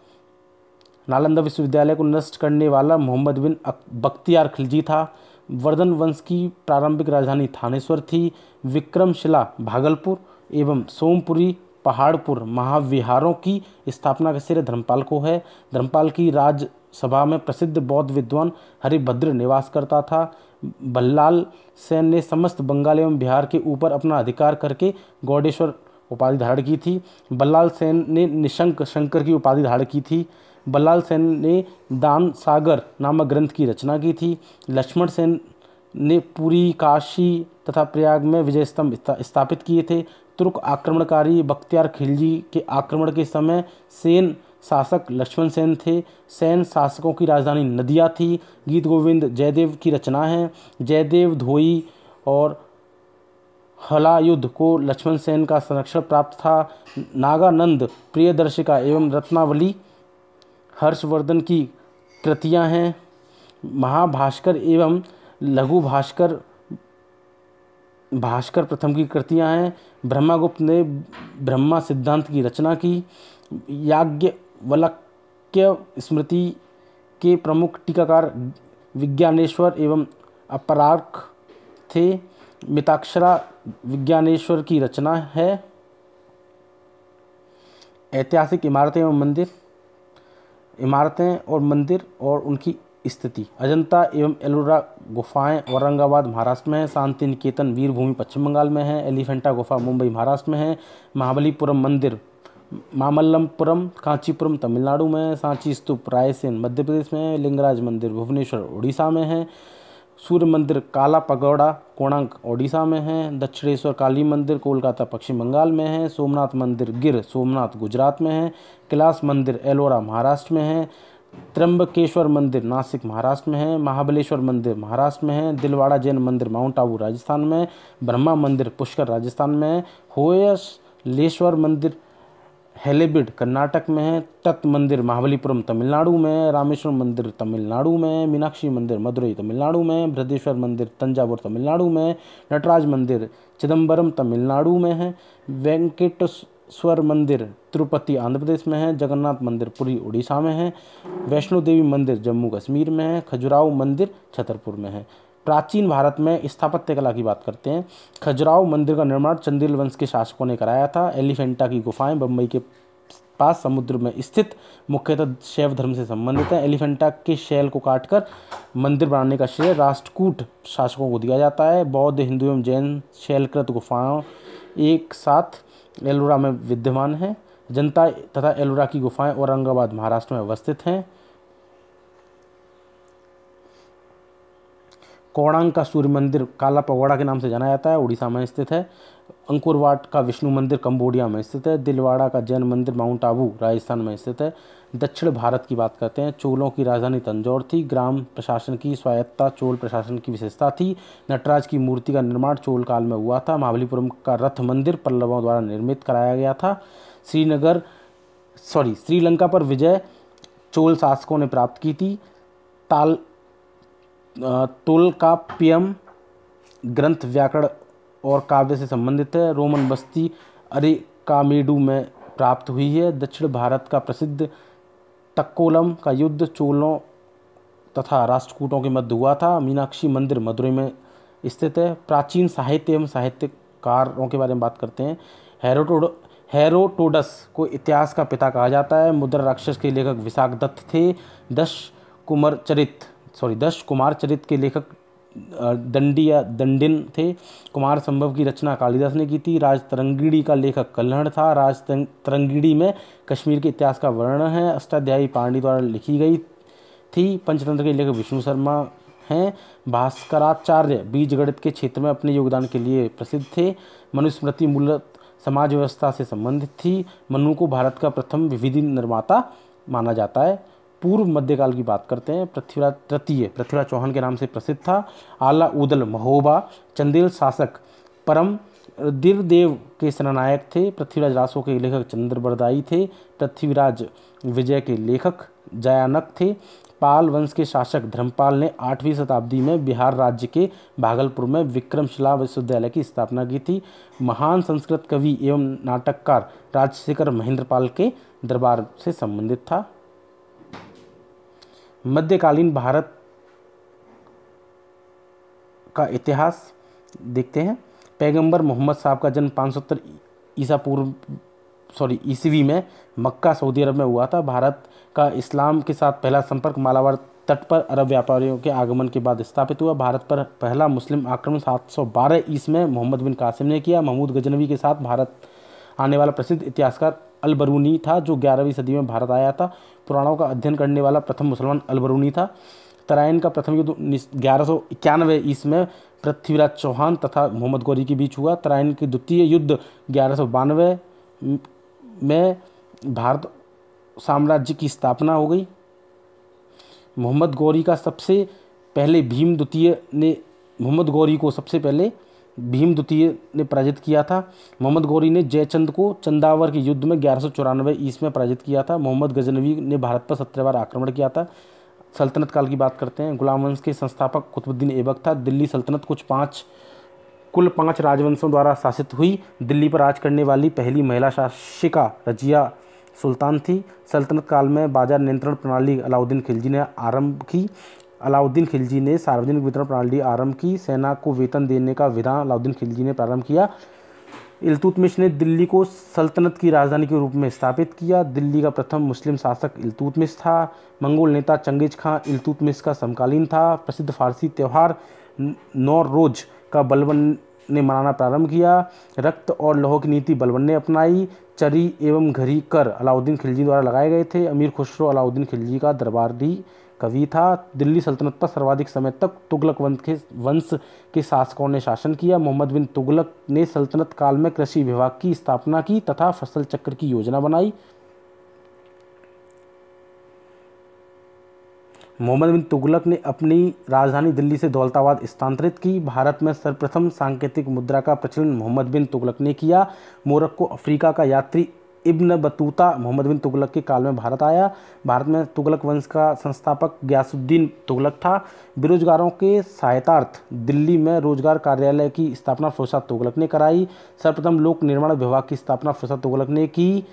नालंदा विश्वविद्यालय को नष्ट करने वाला मोहम्मद बिन बख्तियार खिलजी था। वर्धन वंश की प्रारंभिक राजधानी थानेश्वर थी। विक्रमशिला भागलपुर एवं सोमपुरी पहाड़पुर महाविहारों की स्थापना का श्रेय धर्मपाल को है। धर्मपाल की राजसभा में प्रसिद्ध बौद्ध विद्वान हरिभद्र निवास करता था। बल्लाल सेन ने समस्त बंगाल एवं बिहार के ऊपर अपना अधिकार करके गौडेश्वर उपाधि धारण की थी। बल्लाल सेन ने निशंक शंकर की उपाधि धारण की थी। बल्लाल सेन ने दान सागर नामक ग्रंथ की रचना की थी। लक्ष्मण सेन ने पूरी, काशी तथा प्रयाग में विजय स्तंभ स्थापित किए थे। तुर्क आक्रमणकारी बख्तियार खिलजी के आक्रमण के समय सेन शासक लक्ष्मण सेन थे। सेन शासकों की राजधानी नदिया थी। गीत गोविंद जयदेव की रचना है। जयदेव, धोई और हलायुद्ध को लक्ष्मण सेन का संरक्षण प्राप्त था। नागानंद, प्रियदर्शिका एवं रत्नावली हर्षवर्धन की कृतियां हैं। महाभास्कर एवं लघु भास्कर भास्कर प्रथम की कृतियां हैं। ब्रह्मगुप्त ने ब्रह्मा सिद्धांत की रचना की। याज्ञवल्क्य स्मृति के प्रमुख टीकाकार विज्ञानेश्वर एवं अपरार्क थे। मिताक्षरा विज्ञानेश्वर की रचना है। ऐतिहासिक इमारतें और मंदिर और उनकी स्थिति। अजंता एवं एलोरा गुफाएं औरंगाबाद महाराष्ट्र में है। शांति निकेतन वीरभूमि पश्चिम बंगाल में है। एलिफेंटा गुफा मुंबई महाराष्ट्र में है। महाबलीपुरम मंदिर मामल्लपुरम कांचीपुरम तमिलनाडु में है। सांची स्तूप रायसेन मध्य प्रदेश में है। लिंगराज मंदिर भुवनेश्वर उड़ीसा में है। सूर्य मंदिर काला पगोड़ा कोणार्क ओडिशा में है। दक्षिणेश्वर काली मंदिर कोलकाता पश्चिम बंगाल में है। सोमनाथ मंदिर गिर सोमनाथ गुजरात में है। कैलाश मंदिर एलोरा महाराष्ट्र में है। त्र्यंबकेश्वर मंदिर नासिक महाराष्ट्र में है। महाबलेश्वर मंदिर महाराष्ट्र में है। दिलवाड़ा जैन मंदिर माउंट आबू राजस्थान में। ब्रह्मा मंदिर पुष्कर राजस्थान में है। होयसलेश्वर मंदिर हेलेबिड कर्नाटक में है, तत् मंदिर महाबलीपुरम तमिलनाडु में है, रामेश्वरम मंदिर तमिलनाडु में, मीनाक्षी मंदिर मदुरई तमिलनाडु में, बृहदेश्वर मंदिर तंजावुर तमिलनाडु में, नटराज मंदिर चिदम्बरम तमिलनाडु में है, वेंकटेश्वर मंदिर तिरुपति आंध्र प्रदेश में है, जगन्नाथ मंदिर पुरी उड़ीसा में है, वैष्णो देवी मंदिर जम्मू कश्मीर में है, खजुराहो मंदिर छतरपुर में है। प्राचीन भारत में स्थापत्य कला की बात करते हैं। खजुराहो मंदिर का निर्माण चंदेल वंश के शासकों ने कराया था। एलिफेंटा की गुफाएं बम्बई के पास समुद्र में स्थित मुख्यतः शैव धर्म से संबंधित है। एलिफेंटा के शैल को काटकर मंदिर बनाने का श्रेय राष्ट्रकूट शासकों को दिया जाता है। बौद्ध, हिंदू एवं जैन शैलकृत गुफाएं एक साथ एलोरा में विद्यमान हैं। जनता तथा एलोरा की गुफाएं औरंगाबाद महाराष्ट्र में अवस्थित हैं। कोणार्क का सूर्य मंदिर काला पगोड़ा के नाम से जाना जाता है, उड़ीसा में स्थित है। अंकुरवाट का विष्णु मंदिर कंबोडिया में स्थित है। दिलवाड़ा का जैन मंदिर माउंट आबू राजस्थान में स्थित है। दक्षिण भारत की बात करते हैं। चोलों की राजधानी तंजौर थी। ग्राम प्रशासन की स्वायत्तता चोल प्रशासन की विशेषता थी। नटराज की मूर्ति का निर्माण चोल काल में हुआ था। महाबलीपुरम का रथ मंदिर पल्लवों द्वारा निर्मित कराया गया था। श्रीलंका पर विजय चोल शासकों ने प्राप्त की थी। तोल्काप्पियम ग्रंथ व्याकरण और काव्य से संबंधित है। रोमन बस्ती अरेकामेडू में प्राप्त हुई है। दक्षिण भारत का प्रसिद्ध तक्कोलम का युद्ध चोलों तथा राष्ट्रकूटों के मध्य हुआ था। मीनाक्षी मंदिर मदुरई में स्थित है। प्राचीन साहित्य एवं साहित्यकारों के बारे में बात करते हैं। हेरोडोटस को इतिहास का पिता कहा जाता है। मुद्रा राक्षस के लेखक विशाखदत्त थे। दश कुमार चरित के लेखक दंडिन थे। कुमार संभव की रचना कालिदास ने की थी। राज तरंगिणी का लेखक कल्हड़ था। राज तरंगिणी में कश्मीर के इतिहास का वर्णन है। अष्टाध्यायी पाणिनि द्वारा लिखी गई थी। पंचतंत्र के लेखक विष्णु शर्मा हैं। भास्कराचार्य बीज गणित के क्षेत्र में अपने योगदान के लिए प्रसिद्ध थे। मनुस्मृति मूलतः समाज व्यवस्था से संबंधित थी। मनु को भारत का प्रथम विधि निर्माता माना जाता है। पूर्व मध्यकाल की बात करते हैं। पृथ्वीराज तृतीय पृथ्वीराज चौहान के नाम से प्रसिद्ध था। आला उदल महोबा चंदेल शासक परम दिरदेव के सेनानायक थे। पृथ्वीराज रासो के लेखक चंद्रबरदाई थे। पृथ्वीराज विजय के लेखक जयानक थे। पाल वंश के शासक धर्मपाल ने 8वीं शताब्दी में बिहार राज्य के भागलपुर में विक्रमशिला विश्वविद्यालय की स्थापना की थी। महान संस्कृत कवि एवं नाटककार राजशेखर महेंद्रपाल के दरबार से संबंधित था। मध्यकालीन भारत का इतिहास देखते हैं। पैगंबर मोहम्मद साहब का जन्म 570 ईस्वी में मक्का सऊदी अरब में हुआ था। भारत का इस्लाम के साथ पहला संपर्क मालाबार तट पर अरब व्यापारियों के आगमन के बाद स्थापित हुआ। भारत पर पहला मुस्लिम आक्रमण 712 ईस्वी में मोहम्मद बिन कासिम ने किया। महमूद गजनवी के साथ भारत आने वाला प्रसिद्ध इतिहासकार अल-बरूनी था, जो 11वीं सदी में भारत आया था। पुराणों का अध्ययन करने वाला प्रथम मुसलमान अल-बरूनी था। तराइन का प्रथम युद्ध 1191 ईस्वी में पृथ्वीराज चौहान तथा मोहम्मद गौरी के बीच हुआ। तराइन के द्वितीय युद्ध 1192 में भारत साम्राज्य की स्थापना हो गई। मोहम्मद गौरी को सबसे पहले भीम द्वितीय ने पराजित किया था। मोहम्मद गौरी ने जयचंद को चंदावर के युद्ध में 1194 ईस्वी में पराजित किया था। मोहम्मद गजनवी ने भारत पर 17 बार आक्रमण किया था। सल्तनत काल की बात करते हैं। गुलाम वंश के संस्थापक कुतुबुद्दीन ऐबक था। दिल्ली सल्तनत कुल 5 राजवंशों द्वारा शासित हुई। दिल्ली पर राज करने वाली पहली महिला शासिका रजिया सुल्तान थी। सल्तनत काल में बाजार नियंत्रण प्रणाली अलाउद्दीन खिलजी ने आरंभ की। अलाउद्दीन खिलजी ने सार्वजनिक वितरण प्रणाली आरंभ की। सेना को वेतन देने का विधान अलाउद्दीन खिलजी ने प्रारंभ किया। इल्तुतमिश ने दिल्ली को सल्तनत की राजधानी के रूप में स्थापित किया। दिल्ली का प्रथम मुस्लिम शासक इल्तुतमिश था। मंगोल नेता चंगेज खां इल्तुतमिश का समकालीन था। प्रसिद्ध फारसी त्यौहार नौरोज का बलबन ने मनाना प्रारंभ किया। रक्त और लौह की नीति बलबन ने अपनाई। चरी एवं घरी कर अलाउद्दीन खिलजी द्वारा लगाए गए थे। अमीर खुसरो अलाउद्दीन खिलजी का दरबारी कवि था। दिल्ली सल्तनत पर सर्वाधिक समय तक तुगलक वंश के शासकों ने शासन किया। मोहम्मद बिन तुगलक ने सल्तनत काल में कृषि विभाग की स्थापना की तथा फसल चक्र की योजना बनाई। मोहम्मद बिन तुगलक ने अपनी राजधानी दिल्ली से दौलताबाद स्थानांतरित की। भारत में सर्वप्रथम सांकेतिक मुद्रा का प्रचलन मोहम्मद बिन तुगलक ने किया। मोरक्को अफ्रीका का यात्री इब्न बतूता मोहम्मद बिन तुगलक के काल में भारत आया। भारत में तुगलक वंश का संस्थापक गयासुद्दीन तुगलक था। बेरोजगारों के सहायतार्थ दिल्ली में रोजगार कार्यालय की स्थापना फिरोज शाह तुगलक ने कराई। सर्वप्रथम लोक निर्माण विभाग की स्थापना फिरोज शाह तुगलक ने की।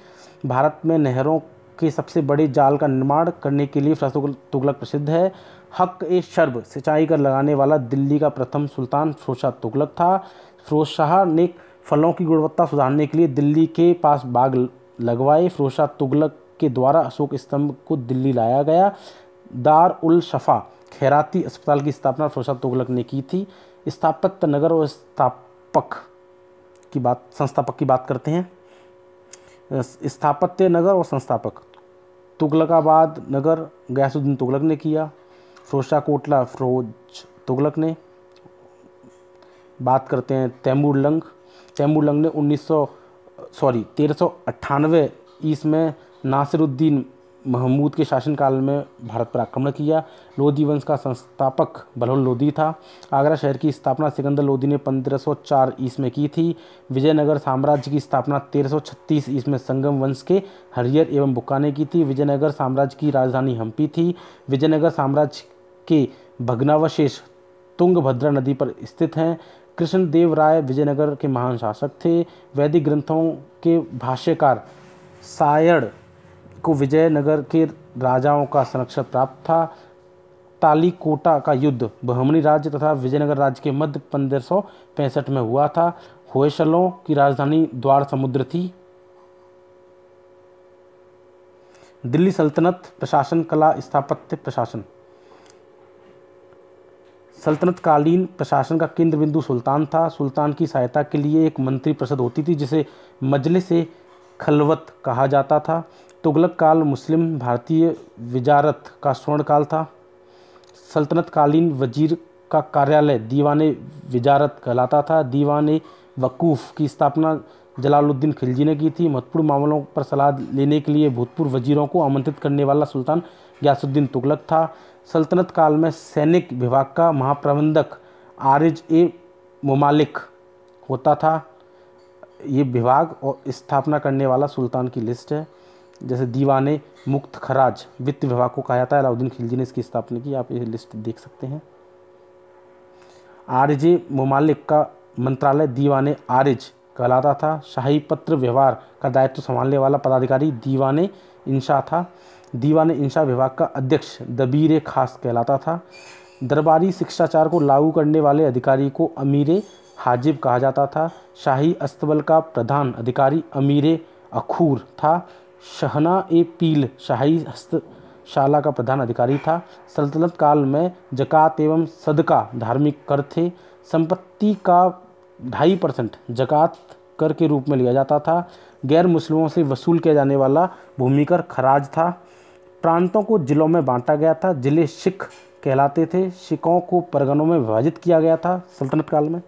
भारत में नहरों के सबसे बड़े जाल का निर्माण करने के लिए फिरोज शाह तुगलक प्रसिद्ध है। हक ए शर्ब सिंचाई कर लगाने वाला दिल्ली का प्रथम सुल्तान फिरोज शाह तुगलक था। फिरोज शाह ने फलों की गुणवत्ता सुधारने के लिए दिल्ली के पास बाग लगवाए। फिरोज शाह तुगलक के द्वारा अशोक स्तंभ को दिल्ली लाया गया। दार उल शफा खैराती अस्पताल की स्थापना फिरोज शाह तुगलक ने की थी। स्थापत्य नगर और संस्थापक की बात करते हैं। स्थापत्य नगर और संस्थापक तुगलकाबाद नगर गयासुद्दीन तुगलक ने किया। फिरोजशाह कोटला फिरोज तुगलक ने। बात करते हैं तैमूर लंग ने 1398 ईस्वी में नासिरुद्दीन महमूद के शासनकाल में भारत पर आक्रमण किया। लोधी वंश का संस्थापक बलौल लोधी था। आगरा शहर की स्थापना सिकंदर लोधी ने 1504 ईस्वी में की थी। विजयनगर साम्राज्य की स्थापना 1336 ईस्वी में संगम वंश के हरियर एवं बुक्का ने की थी। विजयनगर साम्राज्य की राजधानी हम्पी थी। विजयनगर साम्राज्य के भग्नावशेष तुंगभद्रा नदी पर स्थित हैं। कृष्णदेव राय विजयनगर के महान शासक थे। वैदिक ग्रंथों के भाष्यकार सायण को विजयनगर के राजाओं का संरक्षण प्राप्त था। तालीकोटा का युद्ध बहमनी राज्य तथा विजयनगर राज्य के मध्य 1565 में हुआ था। होयसलों की राजधानी द्वार समुद्र थी। दिल्ली सल्तनत प्रशासन कला स्थापत्य प्रशासन। सल्तनतकालीन प्रशासन का केंद्र बिंदु सुल्तान था। सुल्तान की सहायता के लिए एक मंत्री परिषद होती थी जिसे मजलिस खलवत कहा जाता था। तुगलक काल मुस्लिम भारतीय विजारत का स्वर्ण काल था। सल्तनतकालीन वजीर का कार्यालय दीवाने विजारत कहलाता था। दीवाने वकूफ़ की स्थापना जलालुद्दीन खिलजी ने की थी। महत्वपूर्ण मामलों पर सलाह लेने के लिए भूतपूर्व वजीरों को आमंत्रित करने वाला सुल्तान गयासुद्दीन तुगलक था। सल्तनत काल में सैनिक विभाग का महाप्रबंधक आरिज ए मुमालिक होता था। ये विभाग और स्थापना करने वाला सुल्तान की लिस्ट है। जैसे दीवाने मुक्त खराज वित्त विभाग को कहा जाता है। अलाउद्दीन खिलजी ने इसकी स्थापना की। आप ये लिस्ट देख सकते हैं। आरिज ए मुमालिक का मंत्रालय दीवाने आरिज कहलाता था। शाही पत्र व्यवहार का दायित्व संभालने वाला पदाधिकारी दीवाने इंशा था। दीवाने इंशा विभाग का अध्यक्ष दबीर खास कहलाता था। दरबारी शिष्टाचार को लागू करने वाले अधिकारी को अमीर हाजिब कहा जाता था। शाही अस्तबल का प्रधान अधिकारी अमीर अखूर था। शहना ए पील शाही हस्तशाला का प्रधान अधिकारी था। सल्तनत काल में जकात एवं सदका धार्मिक कर थे। संपत्ति का 2.5% जकात कर के रूप में लिया जाता था। गैर मुस्लिमों से वसूल किया जाने वाला भूमि कर खराज था। प्रांतों को जिलों में बांटा गया था। जिले शिख कहलाते थे। शिकों को परगनों में विभाजित किया गया था। सल्तनत काल में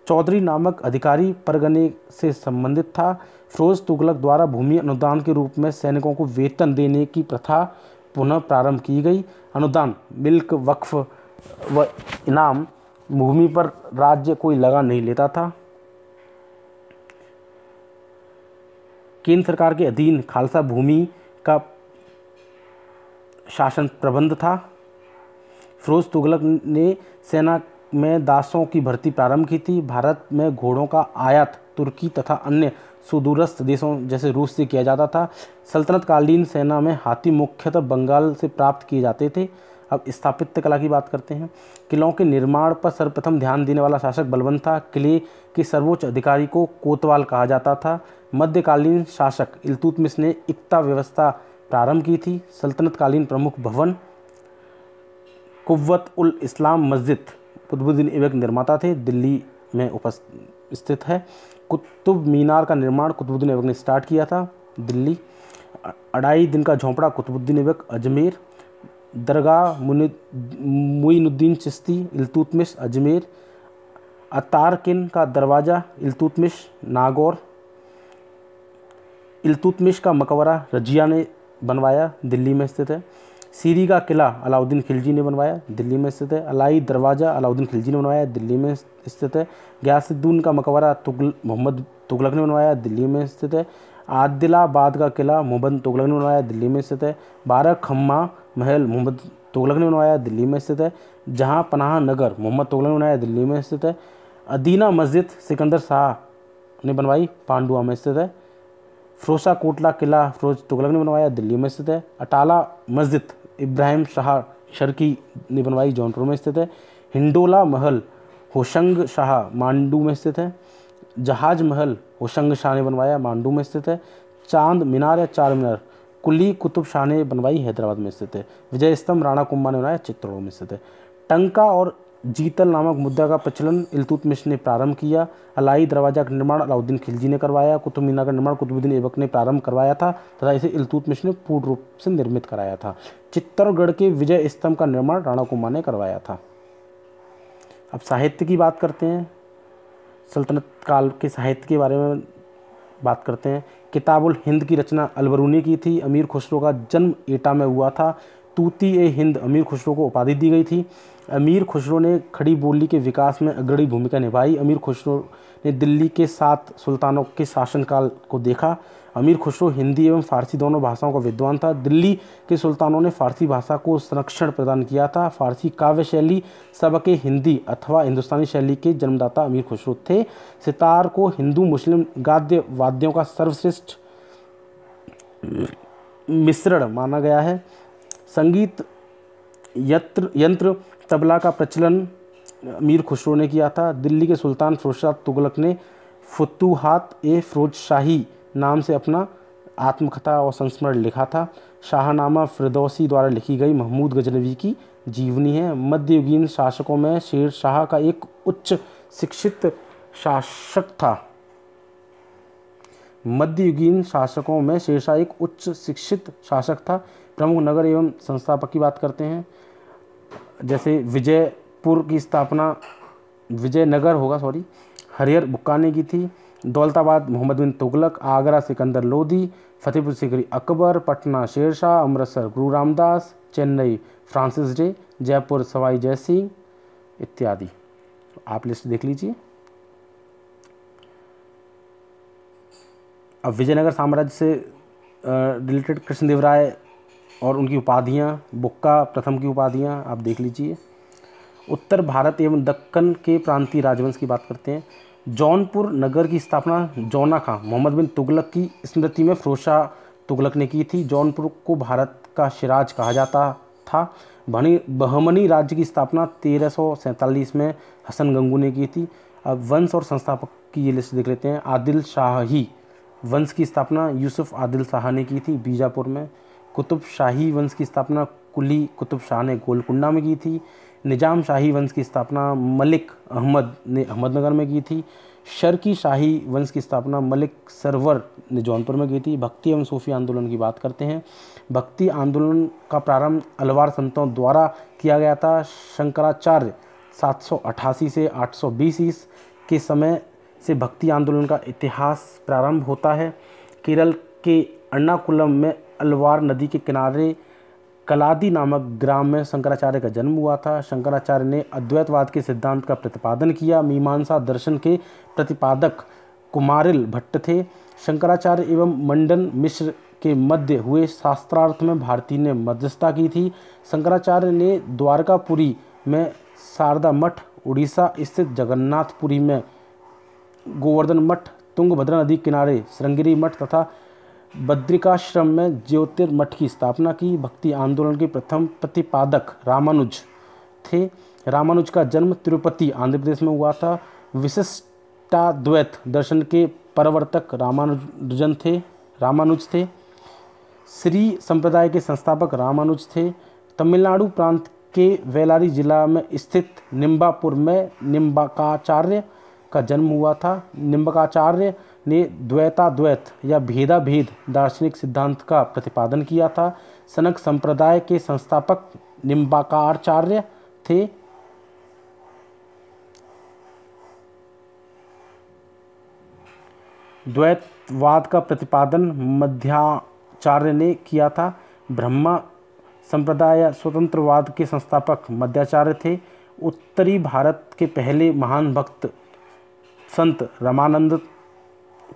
चौधरी नामक अधिकारी परगने से संबंधित था। फिरोज तुगलक द्वारा भूमि अनुदान के रूप में सैनिकों को वेतन देने की प्रथा पुनः प्रारंभ की गई। अनुदान, मिल्क, वक्फ व इनाम भूमि पर राज्य कोई लगा नहीं लेता था। केंद्र सरकार के अधीन खालसा भूमि का शासन प्रबंध था। फिरोज तुगलक ने सेना में दासों की भर्ती प्रारंभ की थी। भारत में घोड़ों का आयात तुर्की तथा अन्य सुदूरस्थ देशों जैसे रूस से किया जाता था। सल्तनत कालीन सेना में हाथी मुख्यतः बंगाल से प्राप्त किए जाते थे। अब स्थापत्य कला की बात करते हैं। किलों के निर्माण पर सर्वप्रथम ध्यान देने वाला शासक बलबन था। किले के सर्वोच्च अधिकारी को कोतवाल कहा जाता था। मध्यकालीन शासक इल्तुतमिश ने इक्ता व्यवस्था प्रारंभ की थी। सल्तनतकालीन प्रमुख भवन कुव्वत उल इस्लाम मस्जिद कुतुबुद्दीन ऐबक निर्माता थे, दिल्ली में स्थित है। कुतुब मीनार का निर्माण कुतुबुद्दीन ऐबक ने स्टार्ट किया था, दिल्ली। 2.5 दिन का झोंपड़ा कुतुबुद्दीन ऐबक, अजमेर। दरगाह मुइनुद्दीन चिश्ती, इल्तुतमिश, अजमेर। अतारकिन का दरवाज़ा इल्तुतमिश, नागौर। इल्तुतमिश का मकबरा रजिया ने बनवाया, दिल्ली में स्थित है। सीरी का किला अलाउद्दीन खिलजी ने बनवाया, दिल्ली में स्थित है। अलाई दरवाज़ा अलाउद्दीन खिलजी ने बनवाया, दिल्ली में स्थित है। गयासुद्दीन का मकबरा मोहम्मद तुगलक ने बनवाया, दिल्ली में स्थित है। आदिलाबाद का किला मोहम्मद तुगलक ने बनवाया, दिल्ली में स्थित है। 12 खम्मा महल मोहम्मद तुगलक ने बनवाया, दिल्ली में स्थित है। जहाँ पनाह नगर मोहम्मद तुगलक ने बनवाया, दिल्ली में स्थित है। अदीना मस्जिद सिकंदर शाह ने बनवाई, पांडुआ में स्थित है। फिरोजा कोटला किला फिरोज तुगलक ने बनवाया, दिल्ली में स्थित है। अटाला मस्जिद इब्राहिम शाह शर्की ने बनवाई, जौनपुर में स्थित है। हिंडोला महल होशंग शाह मांडू में स्थित है। जहाज महल होशंग शाह ने बनवाया, मांडू में स्थित है। चांद मीनार या चार मीनार कुली कुतुब शाह ने बनवाई, हैदराबाद में स्थित है। विजय स्तंभ राणा कुंभा ने बनाया, चित्तौड़ में स्थित है। टंका और जीतल नामक मुद्रा का प्रचलन इल्तुतमिश ने प्रारंभ किया। अलाई दरवाजा का निर्माण अलाउद्दीन खिलजी ने करवाया। कुतुब मीनार का निर्माण कुतुबुद्दीन ऐबक ने प्रारंभ करवाया था तथा इसे इल्तुतमिश ने पूर्ण रूप से निर्मित कराया था। चित्तौड़गढ़ के विजय स्तंभ का निर्माण राणा कुंभा ने करवाया था। अब साहित्य की बात करते हैं, सल्तनत काल के साहित्य के बारे में बात करते हैं। किताबुल हिंद की रचना अलबरूनी की थी। अमीर खुसरो का जन्म एटा में हुआ था। तूती ए हिंद अमीर खुसरो को उपाधि दी गई थी। अमीर खुसरो ने खड़ी बोली के विकास में अग्रणी भूमिका निभाई। अमीर खुसरो ने दिल्ली के 7 सुल्तानों के शासनकाल को देखा। अमीर खुसरो हिंदी एवं फारसी दोनों भाषाओं का विद्वान था। दिल्ली के सुल्तानों ने फारसी भाषा को संरक्षण प्रदान किया था। फारसी काव्य शैली सबके हिंदी अथवा हिंदुस्तानी शैली के जन्मदाता अमीर खुसरो थे। सितार को हिंदू मुस्लिम गाद्य वाद्यों का सर्वश्रेष्ठ मिश्रण माना गया है। संगीत यंत्र तबला का प्रचलन अमीर खुसरो ने किया था। दिल्ली के सुल्तान फिरोज तुगलक ने फुतूहात ए फिरोज शाही नाम से अपना आत्मकथा और संस्मरण लिखा था। शाहनामा फिरदौसी द्वारा लिखी गई महमूद गजनवी की जीवनी है। मध्ययुगीन शासकों में शेर शाह का एक उच्च शिक्षित शासक था। मध्ययुगीन शासकों में शेरशाह एक उच्च शिक्षित शासक था। प्रमुख नगर एवं संस्थापक की बात करते हैं, जैसे विजयपुर की स्थापना हरिहर बुक्का ने की थी। दौलताबाद मोहम्मद बिन तुगलक, आगरा सिकंदर लोदी, फतेहपुर सीकरी अकबर, पटना शेरशाह, अमृतसर गुरु रामदास, चेन्नई फ्रांसिस डे, जयपुर सवाई जय सिंह इत्यादि। आप लिस्ट देख लीजिए। अब विजयनगर साम्राज्य से रिलेटेड कृष्णदेवराय और उनकी उपाधियाँ, बुक्का प्रथम की उपाधियाँ आप देख लीजिए। उत्तर भारत एवं दक्कन के प्रांतीय राजवंश की बात करते हैं। जौनपुर नगर की स्थापना जौना खां मोहम्मद बिन तुगलक की स्मृति में फिरोजशाह तुगलक ने की थी। जौनपुर को भारत का शिराज कहा जाता था। बहमनी राज्य की स्थापना 1347 में हसन गंगू ने की थी। अब वंश और संस्थापक की ये लिस्ट देख लेते हैं। आदिल शाही वंश की स्थापना यूसुफ आदिल शाह ने की थी बीजापुर में। कुतुब शाही वंश की स्थापना कुली कुतुब शाह ने गोलकुंडा में की थी। निजाम शाही वंश की स्थापना मलिक अहमद ने अहमदनगर में की थी। शर्की शाही वंश की स्थापना मलिक सरवर ने जौनपुर में की थी। भक्ति एवं सूफी आंदोलन की बात करते हैं। भक्ति आंदोलन का प्रारंभ अलवार संतों द्वारा किया गया था। शंकराचार्य 788 से 820 के समय से भक्ति आंदोलन का इतिहास प्रारंभ होता है। केरल के एर्नाकुलम में अलवार नदी के किनारे कलादी नामक ग्राम में शंकराचार्य का जन्म हुआ था। शंकराचार्य ने अद्वैतवाद के सिद्धांत का प्रतिपादन किया। मीमांसा दर्शन के प्रतिपादक कुमारिल भट्ट थे। शंकराचार्य एवं मंडन मिश्र के मध्य हुए शास्त्रार्थ में भारती ने मध्यस्थता की थी। शंकराचार्य ने द्वारकापुरी में शारदा मठ, उड़ीसा स्थित जगन्नाथपुरी में गोवर्धन मठ, तुंगभद्रा नदी किनारे श्रृंगेरी मठ तथा बद्रिकाश्रम में ज्योतिर्मठ की स्थापना की। भक्ति आंदोलन के प्रथम प्रतिपादक रामानुज थे। रामानुज का जन्म तिरुपति आंध्र प्रदेश में हुआ था। विशिष्टाद्वैत दर्शन के प्रवर्तक रामानुज थे। श्री संप्रदाय के संस्थापक रामानुज थे। तमिलनाडु प्रांत के वेलारी जिला में स्थित निम्बापुर में निम्बकाचार्य का जन्म हुआ था। निम्बकाचार्य ने द्वैताद्वैत या भेदाभेद दार्शनिक सिद्धांत का प्रतिपादन किया था। सनक संप्रदाय के संस्थापक निम्बाकाचार्य थे। द्वैतवाद का प्रतिपादन मध्वाचार्य ने किया था। ब्रह्मा संप्रदाय स्वतंत्रवाद के संस्थापक मध्वाचार्य थे। उत्तरी भारत के पहले महान भक्त संत रामानंद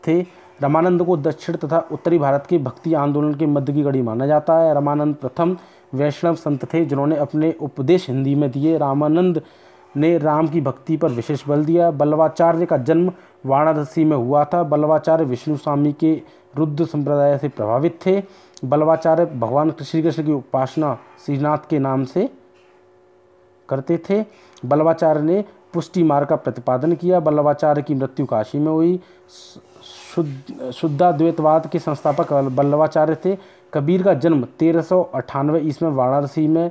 थे। रामानंद को दक्षिण तथा उत्तरी भारत के भक्ति आंदोलन के मध्य की कड़ी माना जाता है। रामानंद प्रथम वैष्णव संत थे जिन्होंने अपने उपदेश हिंदी में दिए। रामानंद ने राम की भक्ति पर विशेष बल दिया। बल्लवाचार्य का जन्म वाराणसी में हुआ था। बल्लवाचार्य विष्णु स्वामी के रुद्र संप्रदाय से प्रभावित थे। बल्लवाचार्य भगवान श्री कृष्ण की उपासना श्रीनाथ के नाम से करते थे। बल्लवाचार्य ने पुष्टि मार्ग का प्रतिपादन किया। बल्लवाचार्य की मृत्यु काशी में हुई। शुद्धाद्वैतवाद के संस्थापक बल्लवाचार्य थे। कबीर का जन्म 1398 ईस्वी में वाराणसी में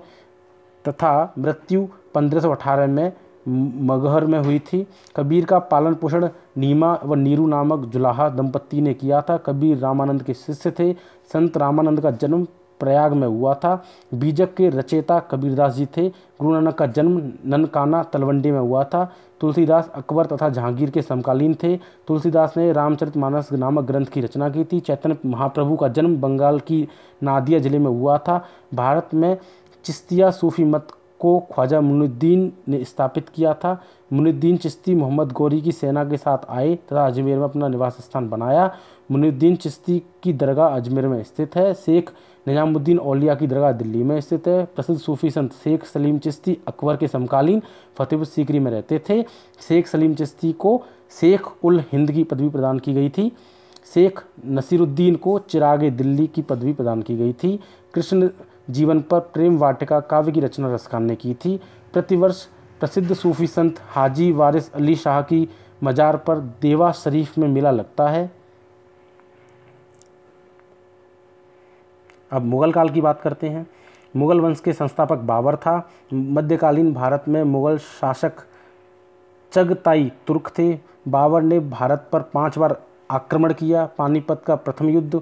तथा मृत्यु 1518 में मगहर में हुई थी। कबीर का पालन पोषण नीमा व नीरू नामक जुलाहा दंपत्ति ने किया था। कबीर रामानंद के शिष्य थे। संत रामानंद का जन्म प्रयाग में हुआ था। बीजक के रचयिता कबीरदास जी थे। गुरु नानक का जन्म ननकाना तलवंडी में हुआ था। तुलसीदास अकबर तथा जहांगीर के समकालीन थे। तुलसीदास ने रामचरितमानस नामक ग्रंथ की रचना की थी। चैतन्य महाप्रभु का जन्म बंगाल की नादिया जिले में हुआ था। भारत में चिश्तिया सूफी मत को ख्वाजा मुइनुद्दीन ने स्थापित किया था। मुइनुद्दीन चिश्ती मोहम्मद गौरी की सेना के साथ आए तथा अजमेर में अपना निवास स्थान बनाया। मुइनुद्दीन चिश्ती की दरगाह अजमेर में स्थित है। शेख निजामुद्दीन औलिया की दरगाह दिल्ली में स्थित है। प्रसिद्ध सूफी संत शेख सलीम चिश्ती अकबर के समकालीन फतेहपुर सीकरी में रहते थे। शेख सलीम चिश्ती को शेख उल हिंद की पदवी प्रदान की गई थी। शेख नसीरुद्दीन को चिरागे दिल्ली की पदवी प्रदान की गई थी। कृष्ण जीवन पर प्रेम वाटिका काव्य की रचना रसखान ने की थी। प्रतिवर्ष प्रसिद्ध सूफी संत हाजी वारिस अली शाह की मजार पर देवा शरीफ में मेला लगता है। अब मुग़ल काल की बात करते हैं। मुग़ल वंश के संस्थापक बाबर था। मध्यकालीन भारत में मुग़ल शासक चगताई तुर्क थे। बाबर ने भारत पर 5 बार आक्रमण किया। पानीपत का प्रथम युद्ध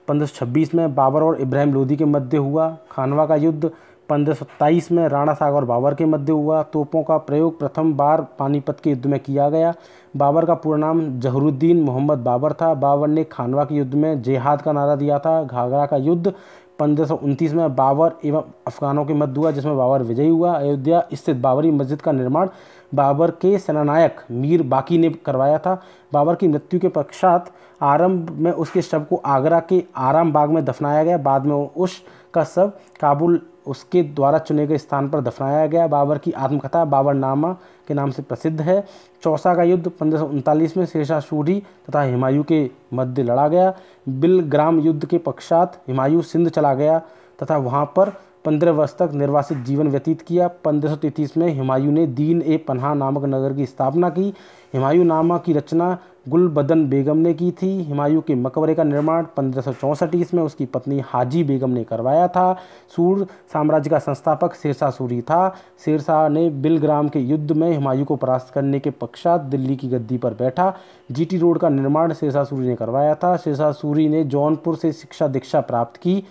1526 में बाबर और इब्राहिम लोदी के मध्य हुआ। खानवा का युद्ध 1527 में राणा साहब और बाबर के मध्य हुआ। तोपों का प्रयोग प्रथम बार पानीपत के युद्ध में किया गया। बाबर का पूरा नाम जहरुद्दीन मोहम्मद बाबर था। बाबर ने खानवा के युद्ध में जेहाद का नारा दिया था। घाघरा का युद्ध 1529 में बाबर एवं अफगानों के मध्य हुआ, जिसमें बाबर विजयी हुआ। अयोध्या स्थित बाबरी मस्जिद का निर्माण बाबर के सेनानायक मीर बाकी ने करवाया था। बाबर की मृत्यु के पश्चात आरंभ में उसके शव को आगरा के आराम बाग में दफनाया गया। बाद में उसका शव काबुल उसके द्वारा चुने गए स्थान पर दफनाया गया। बाबर की आत्मकथा बाबरनामा के नाम से प्रसिद्ध है। चौसा का युद्ध 1539 में शेरशाह सूरी तथा हुमायूं के मध्य लड़ा गया। बिलग्राम युद्ध के पश्चात हुमायूं सिंध चला गया तथा वहां पर 15 वर्ष तक निर्वासित जीवन व्यतीत किया। 1533 में हुमायूं ने दीन ए पनाह नामक नगर की स्थापना की। हुमायूं नामा की रचना गुलबदन बेगम ने की थी। हुमायूं के मकबरे का निर्माण 1564 ईस्वी में उसकी पत्नी हाजी बेगम ने करवाया था। सूर साम्राज्य का संस्थापक शेरशाह सूरी था। शेरशाह ने बिलग्राम के युद्ध में हुमायूं को परास्त करने के पश्चात दिल्ली की गद्दी पर बैठा। जीटी रोड का निर्माण शेरशाह सूरी ने करवाया था। शेरशाह सूरी ने जौनपुर से शिक्षा दीक्षा प्राप्त की।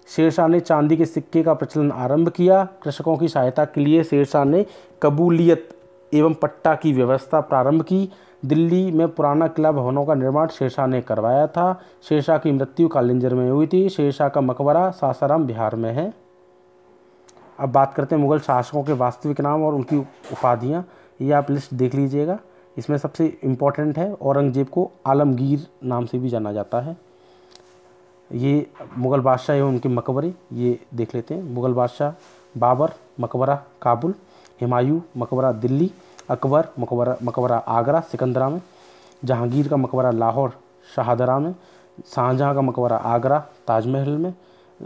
शेरशाह ने चांदी के सिक्के का प्रचलन आरंभ किया। कृषकों की सहायता के लिए शेरशाह ने कबूलियत एवं पट्टा की व्यवस्था प्रारंभ की। दिल्ली में पुराना किला भवनों का निर्माण शेरशाह ने करवाया था। शेरशाह की मृत्यु कालिंजर में हुई थी। शेरशाह का मकबरा सासाराम बिहार में है। अब बात करते हैं मुग़ल शासकों के वास्तविक नाम और उनकी उपाधियाँ। ये आप लिस्ट देख लीजिएगा। इसमें सबसे इम्पोर्टेंट है औरंगजेब को आलमगीर नाम से भी जाना जाता है। ये मुग़ल बादशाह एवं उनके मकबरे ये देख लेते हैं। मुग़ल बादशाह बाबर मकबरा काबुल, हुमायूं मकबरा दिल्ली, अकबर मकबरा आगरा सिकंदरा में, जहांगीर का मकबरा लाहौर शाहदरा में, शाहजहाँ का मकबरा आगरा ताजमहल में,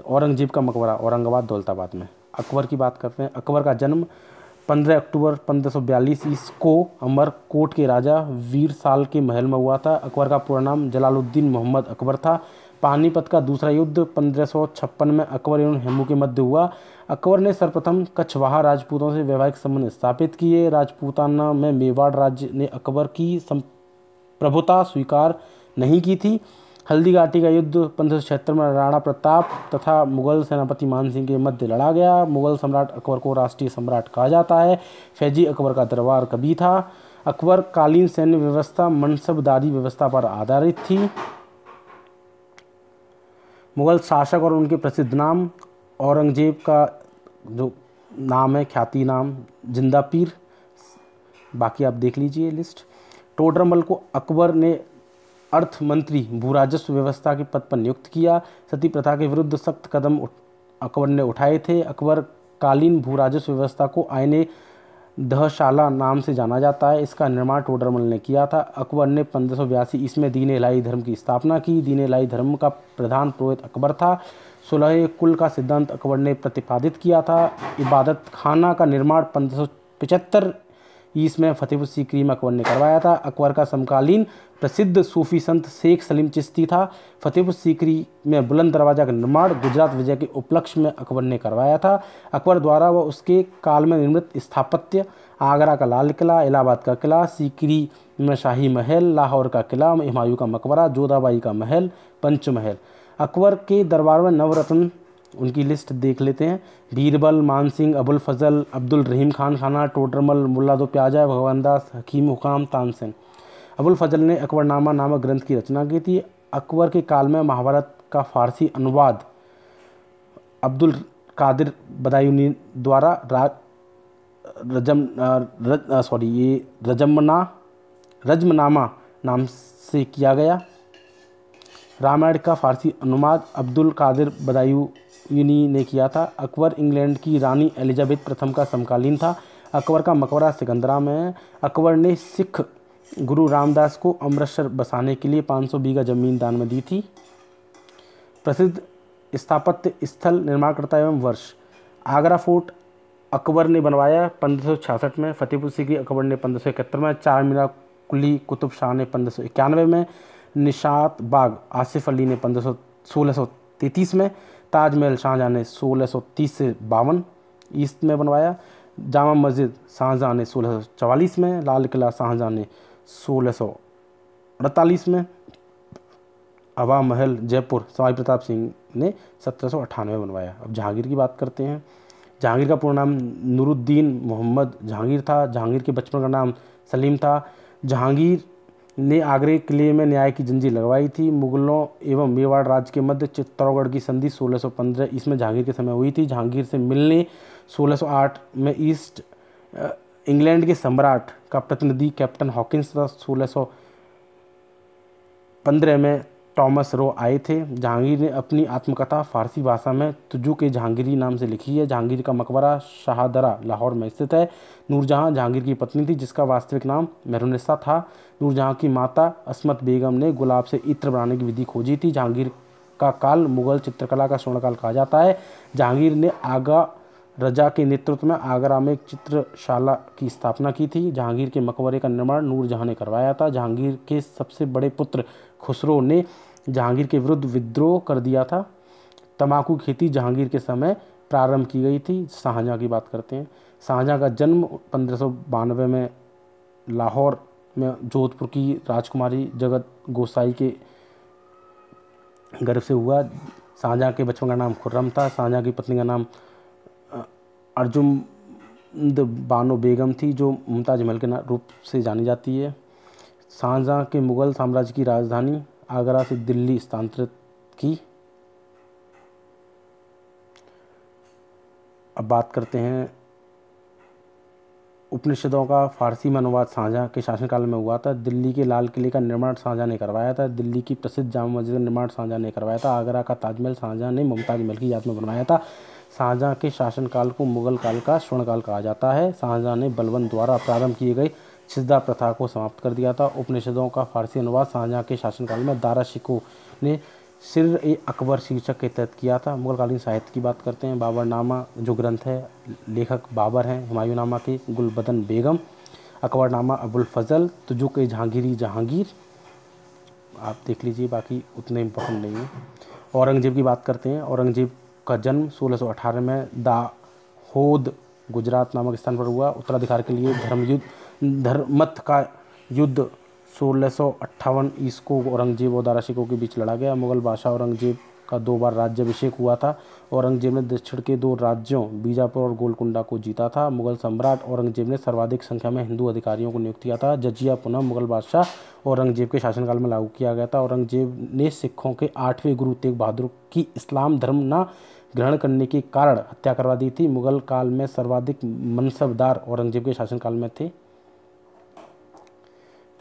औरंगजेब का मकबरा औरंगाबाद दौलताबाद में। अकबर की बात करते हैं। अकबर का जन्म 15 अक्टूबर 1542 ईस्वी को अमरकोट के राजा वीर साल के महल में हुआ था। अकबर का पूरा नाम जलालुद्दीन मोहम्मद अकबर था। पानीपत का दूसरा युद्ध 1556 में अकबर एवं हेमू के मध्य हुआ। अकबर ने सर्वप्रथम कछवाहा राजपूतों से वैवाहिक संबंध स्थापित किए। राजपूताना में मेवाड़ राज्य ने अकबर की प्रभुता स्वीकार नहीं की थी। हल्दी घाटी का युद्ध 1576 में राणा प्रताप तथा मुगल सेनापति मानसिंह के मध्य लड़ा गया। मुगल सम्राट अकबर को राष्ट्रीय सम्राट कहा जाता है। फैजी अकबर का दरबार कभी था। अकबर कालीन सैन्य व्यवस्था मनसबदारी व्यवस्था पर आधारित थी। मुगल शासक और उनके प्रसिद्ध नाम। औरंगजेब का जो नाम है ख्याति नाम जिंदा पीर। बाकी आप देख लीजिए लिस्ट। टोडरमल को अकबर ने अर्थ मंत्री भू राजस्व व्यवस्था के पद पर नियुक्त किया। सती प्रथा के विरुद्ध सख्त कदम अकबर ने उठाए थे। अकबर कालीन भू राजस्व व्यवस्था को आईने दहशाला नाम से जाना जाता है। इसका निर्माण टोडरमल ने किया था। अकबर ने 1582 ईस्वी में दीन इलाही धर्म की स्थापना की। दीन इलाही धर्म का प्रधान पुरोहित अकबर था। 16 कुल का सिद्धांत अकबर ने प्रतिपादित किया था। इबादत खाना का निर्माण 1575 ईस्वी में फतेहपुर सीकरी में अकबर ने करवाया था। अकबर का समकालीन प्रसिद्ध सूफी संत शेख सलीम चिश्ती था। फतेहपुर सीकरी में बुलंद दरवाजा का निर्माण गुजरात विजय के उपलक्ष्य में अकबर ने करवाया था। अकबर द्वारा व उसके काल में निर्मित स्थापत्य आगरा का लाल किला, इलाहाबाद का किला, सीकरी में शाही महल, लाहौर का किला, हुमायूं का मकबरा, जोधाबाई का महल, पंचमहल। अकबर के दरबार में नवरत्न, उनकी लिस्ट देख लेते हैं। बीरबल, मानसिंह, अबुल फजल, अब्दुल रहीम खान खाना, टोडरमल, मुल्ला दो प्याजा, भगवान दास, हकीम हुकाम, तानसेन। अबुल फजल ने अकबरनामा नामक ग्रंथ की रचना की थी। अकबर के काल में महाभारत का फारसी अनुवाद अब्दुल कादिर बदायूनी द्वारा रजमनामा नाम से किया गया। रामायण का फारसी अनुवाद अब्दुल कादिर बदायूनी ने किया था। अकबर इंग्लैंड की रानी एलिजाबेथ प्रथम का समकालीन था। अकबर का मकबरा सिकंदरा में है। अकबर ने सिख गुरु रामदास को अमृतसर बसाने के लिए 500 बीघा जमीन दान में दी थी। प्रसिद्ध स्थापत्य स्थल, निर्माणकर्ता एवं वर्ष। आगरा फोर्ट अकबर ने बनवाया 1566 में। फतेहपुर सीकरी अकबर ने 1571 में। चार मीनार कुली कुतुब शाह ने 1591 में। निशात बाग आसिफ अली ने 1633 में। ताजमहल शाहजहाँ ने 1630 से 52 ईस्ट में बनवाया। जामा मस्जिद शाहजहाँ ने 1644 में। लाल किला शाहजहाँ ने 1648 में। हवा महल जयपुर सवाई प्रताप सिंह ने 1798 में बनवाया। अब जहांगीर की बात करते हैं। जहांगीर का पूरा नाम नूरुद्दीन मोहम्मद जहांगीर था। जहांगीर के बचपन का नाम सलीम था। जहांगीर ने आगरे किले में न्याय की जंजीर लगवाई थी। मुगलों एवं मेवाड़ राज्य के मध्य चित्तौड़गढ़ की संधि 1615 इसमें जहांगीर के समय हुई थी। जहांगीर से मिलने 1608 में ईस्ट इंग्लैंड के सम्राट का प्रतिनिधि कैप्टन हॉकिंस था। 1615 में टॉमस रो आए थे। जहांगीर ने अपनी आत्मकथा फारसी भाषा में तुजू के जहांगीरी नाम से लिखी है। जहांगीर का मकबरा शाहदरा लाहौर में स्थित है। नूरजहां जहांगीर की पत्नी थी, जिसका वास्तविक नाम मेहरुन्निसा था। नूरजहां की माता अस्मत बेगम ने गुलाब से इत्र बनाने की विधि खोजी थी। जहांगीर का काल मुगल चित्रकला का स्वर्णकाल कहा जाता है। जहांगीर ने आगा रजा के नेतृत्व में आगरा में एक चित्रशाला की स्थापना की थी। जहांगीर के मकबरे का निर्माण नूरजहां ने करवाया था। जहांगीर के सबसे बड़े पुत्र खुसरो ने जहांगीर के विरुद्ध विद्रोह कर दिया था। तंबाकू की खेती जहांगीर के समय प्रारंभ की गई थी। शाहजहाँ की बात करते हैं। शाहजहाँ का जन्म 1592 में लाहौर में जोधपुर की राजकुमारी जगत गोसाई के गर्भ से हुआ। शाहजहाँ के बचपन का नाम खुर्रम था। शाहजहाँ की पत्नी का नाम अर्जुमंद बानो बेगम थी, जो मुमताज महल के रूप से जानी जाती है। शाहजहाँ के मुगल साम्राज्य की राजधानी आगरा से दिल्ली स्थानांतरित की। अब बात करते हैं उपनिषदों का फारसी में अनुवाद शाहजहाँ के शासनकाल में हुआ था। दिल्ली के लाल किले का निर्माण शाहजहाँ ने करवाया था। दिल्ली की प्रसिद्ध जामा मस्जिद का निर्माण शाहजहाँ ने करवाया था। आगरा का ताजमहल शाहजहाँ ने मुमताज महल की याद में बनवाया था। शाहजहाँ के शासनकाल को मुगल काल का स्वर्णकाल कहा जाता है। शाहजहाँ ने बलबन द्वारा प्रारंभ किए गए सिजदा प्रथा को समाप्त कर दिया था। उपनिषदों का फारसी अनुवाद शाहजहाँ के शासनकाल में दारा शिकोह ने सिर ए अकबर शीर्षक के तहत किया था। मुगलकालीन साहित्य की बात करते हैं। बाबरनामा जो ग्रंथ है, लेखक बाबर हैं। हुमायूंनामा के गुलबदन बेगम। अकबरनामा अबुल फजल। तुजू के जहांगीरी जहांगीर, आप देख लीजिए, बाकी उतने इम्पोर्टेंट नहीं है। औरंगजेब की बात करते हैं। औरंगजेब का जन्म 1618 में दाहोद गुजरात नामक स्थान पर हुआ। उत्तराधिकार के लिए धर्मत का युद्ध 1658 ईस्वी को औरंगजेब और दारा शिकोह के बीच लड़ा गया। मुगल बादशाह औरंगजेब का 2 बार राज्याभिषेक हुआ था। औरंगजेब ने दक्षिण के 2 राज्यों बीजापुर और गोलकुंडा को जीता था। मुगल सम्राट औरंगजेब ने सर्वाधिक संख्या में हिंदू अधिकारियों को नियुक्त किया था। जजिया पुनः मुगल बादशाह औरंगजेब के शासनकाल में लागू किया गया था। औरंगजेब ने सिखों के 8वें गुरु तेग बहादुर की इस्लाम धर्म न ग्रहण करने के कारण हत्या करवा दी थी। मुगल काल में सर्वाधिक मनसबदार औरंगजेब के शासनकाल में थे।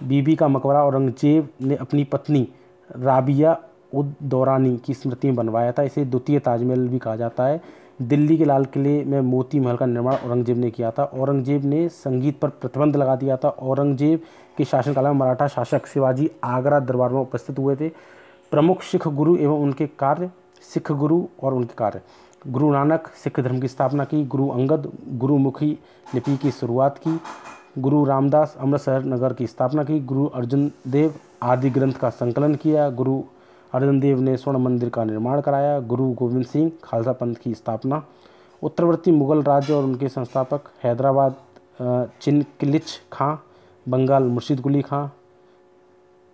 बीबी का मकबरा औरंगजेब ने अपनी पत्नी राबिया उद दौरानी की स्मृति में बनवाया था। इसे द्वितीय ताजमहल भी कहा जाता है। दिल्ली के लाल किले में मोती महल का निर्माण औरंगजेब ने किया था। औरंगजेब ने संगीत पर प्रतिबंध लगा दिया था। औरंगजेब के शासनकाल में मराठा शासक शिवाजी आगरा दरबार में उपस्थित हुए थे। प्रमुख सिख गुरु एवं उनके कार्य। सिख गुरु और उनके कार्य। गुरु नानक सिख धर्म की स्थापना की। गुरु अंगद गुरुमुखी लिपि की शुरुआत की। गुरु रामदास अमृतसर नगर की स्थापना की। गुरु अर्जुन देव आदि ग्रंथ का संकलन किया। गुरु अर्जुन देव ने स्वर्ण मंदिर का निर्माण कराया। गुरु गोविंद सिंह खालसा पंथ की स्थापना। उत्तरवर्ती मुगल राज्य और उनके संस्थापक हैदराबाद चिनकिलिच खां, बंगाल मुर्शिद कुली खां।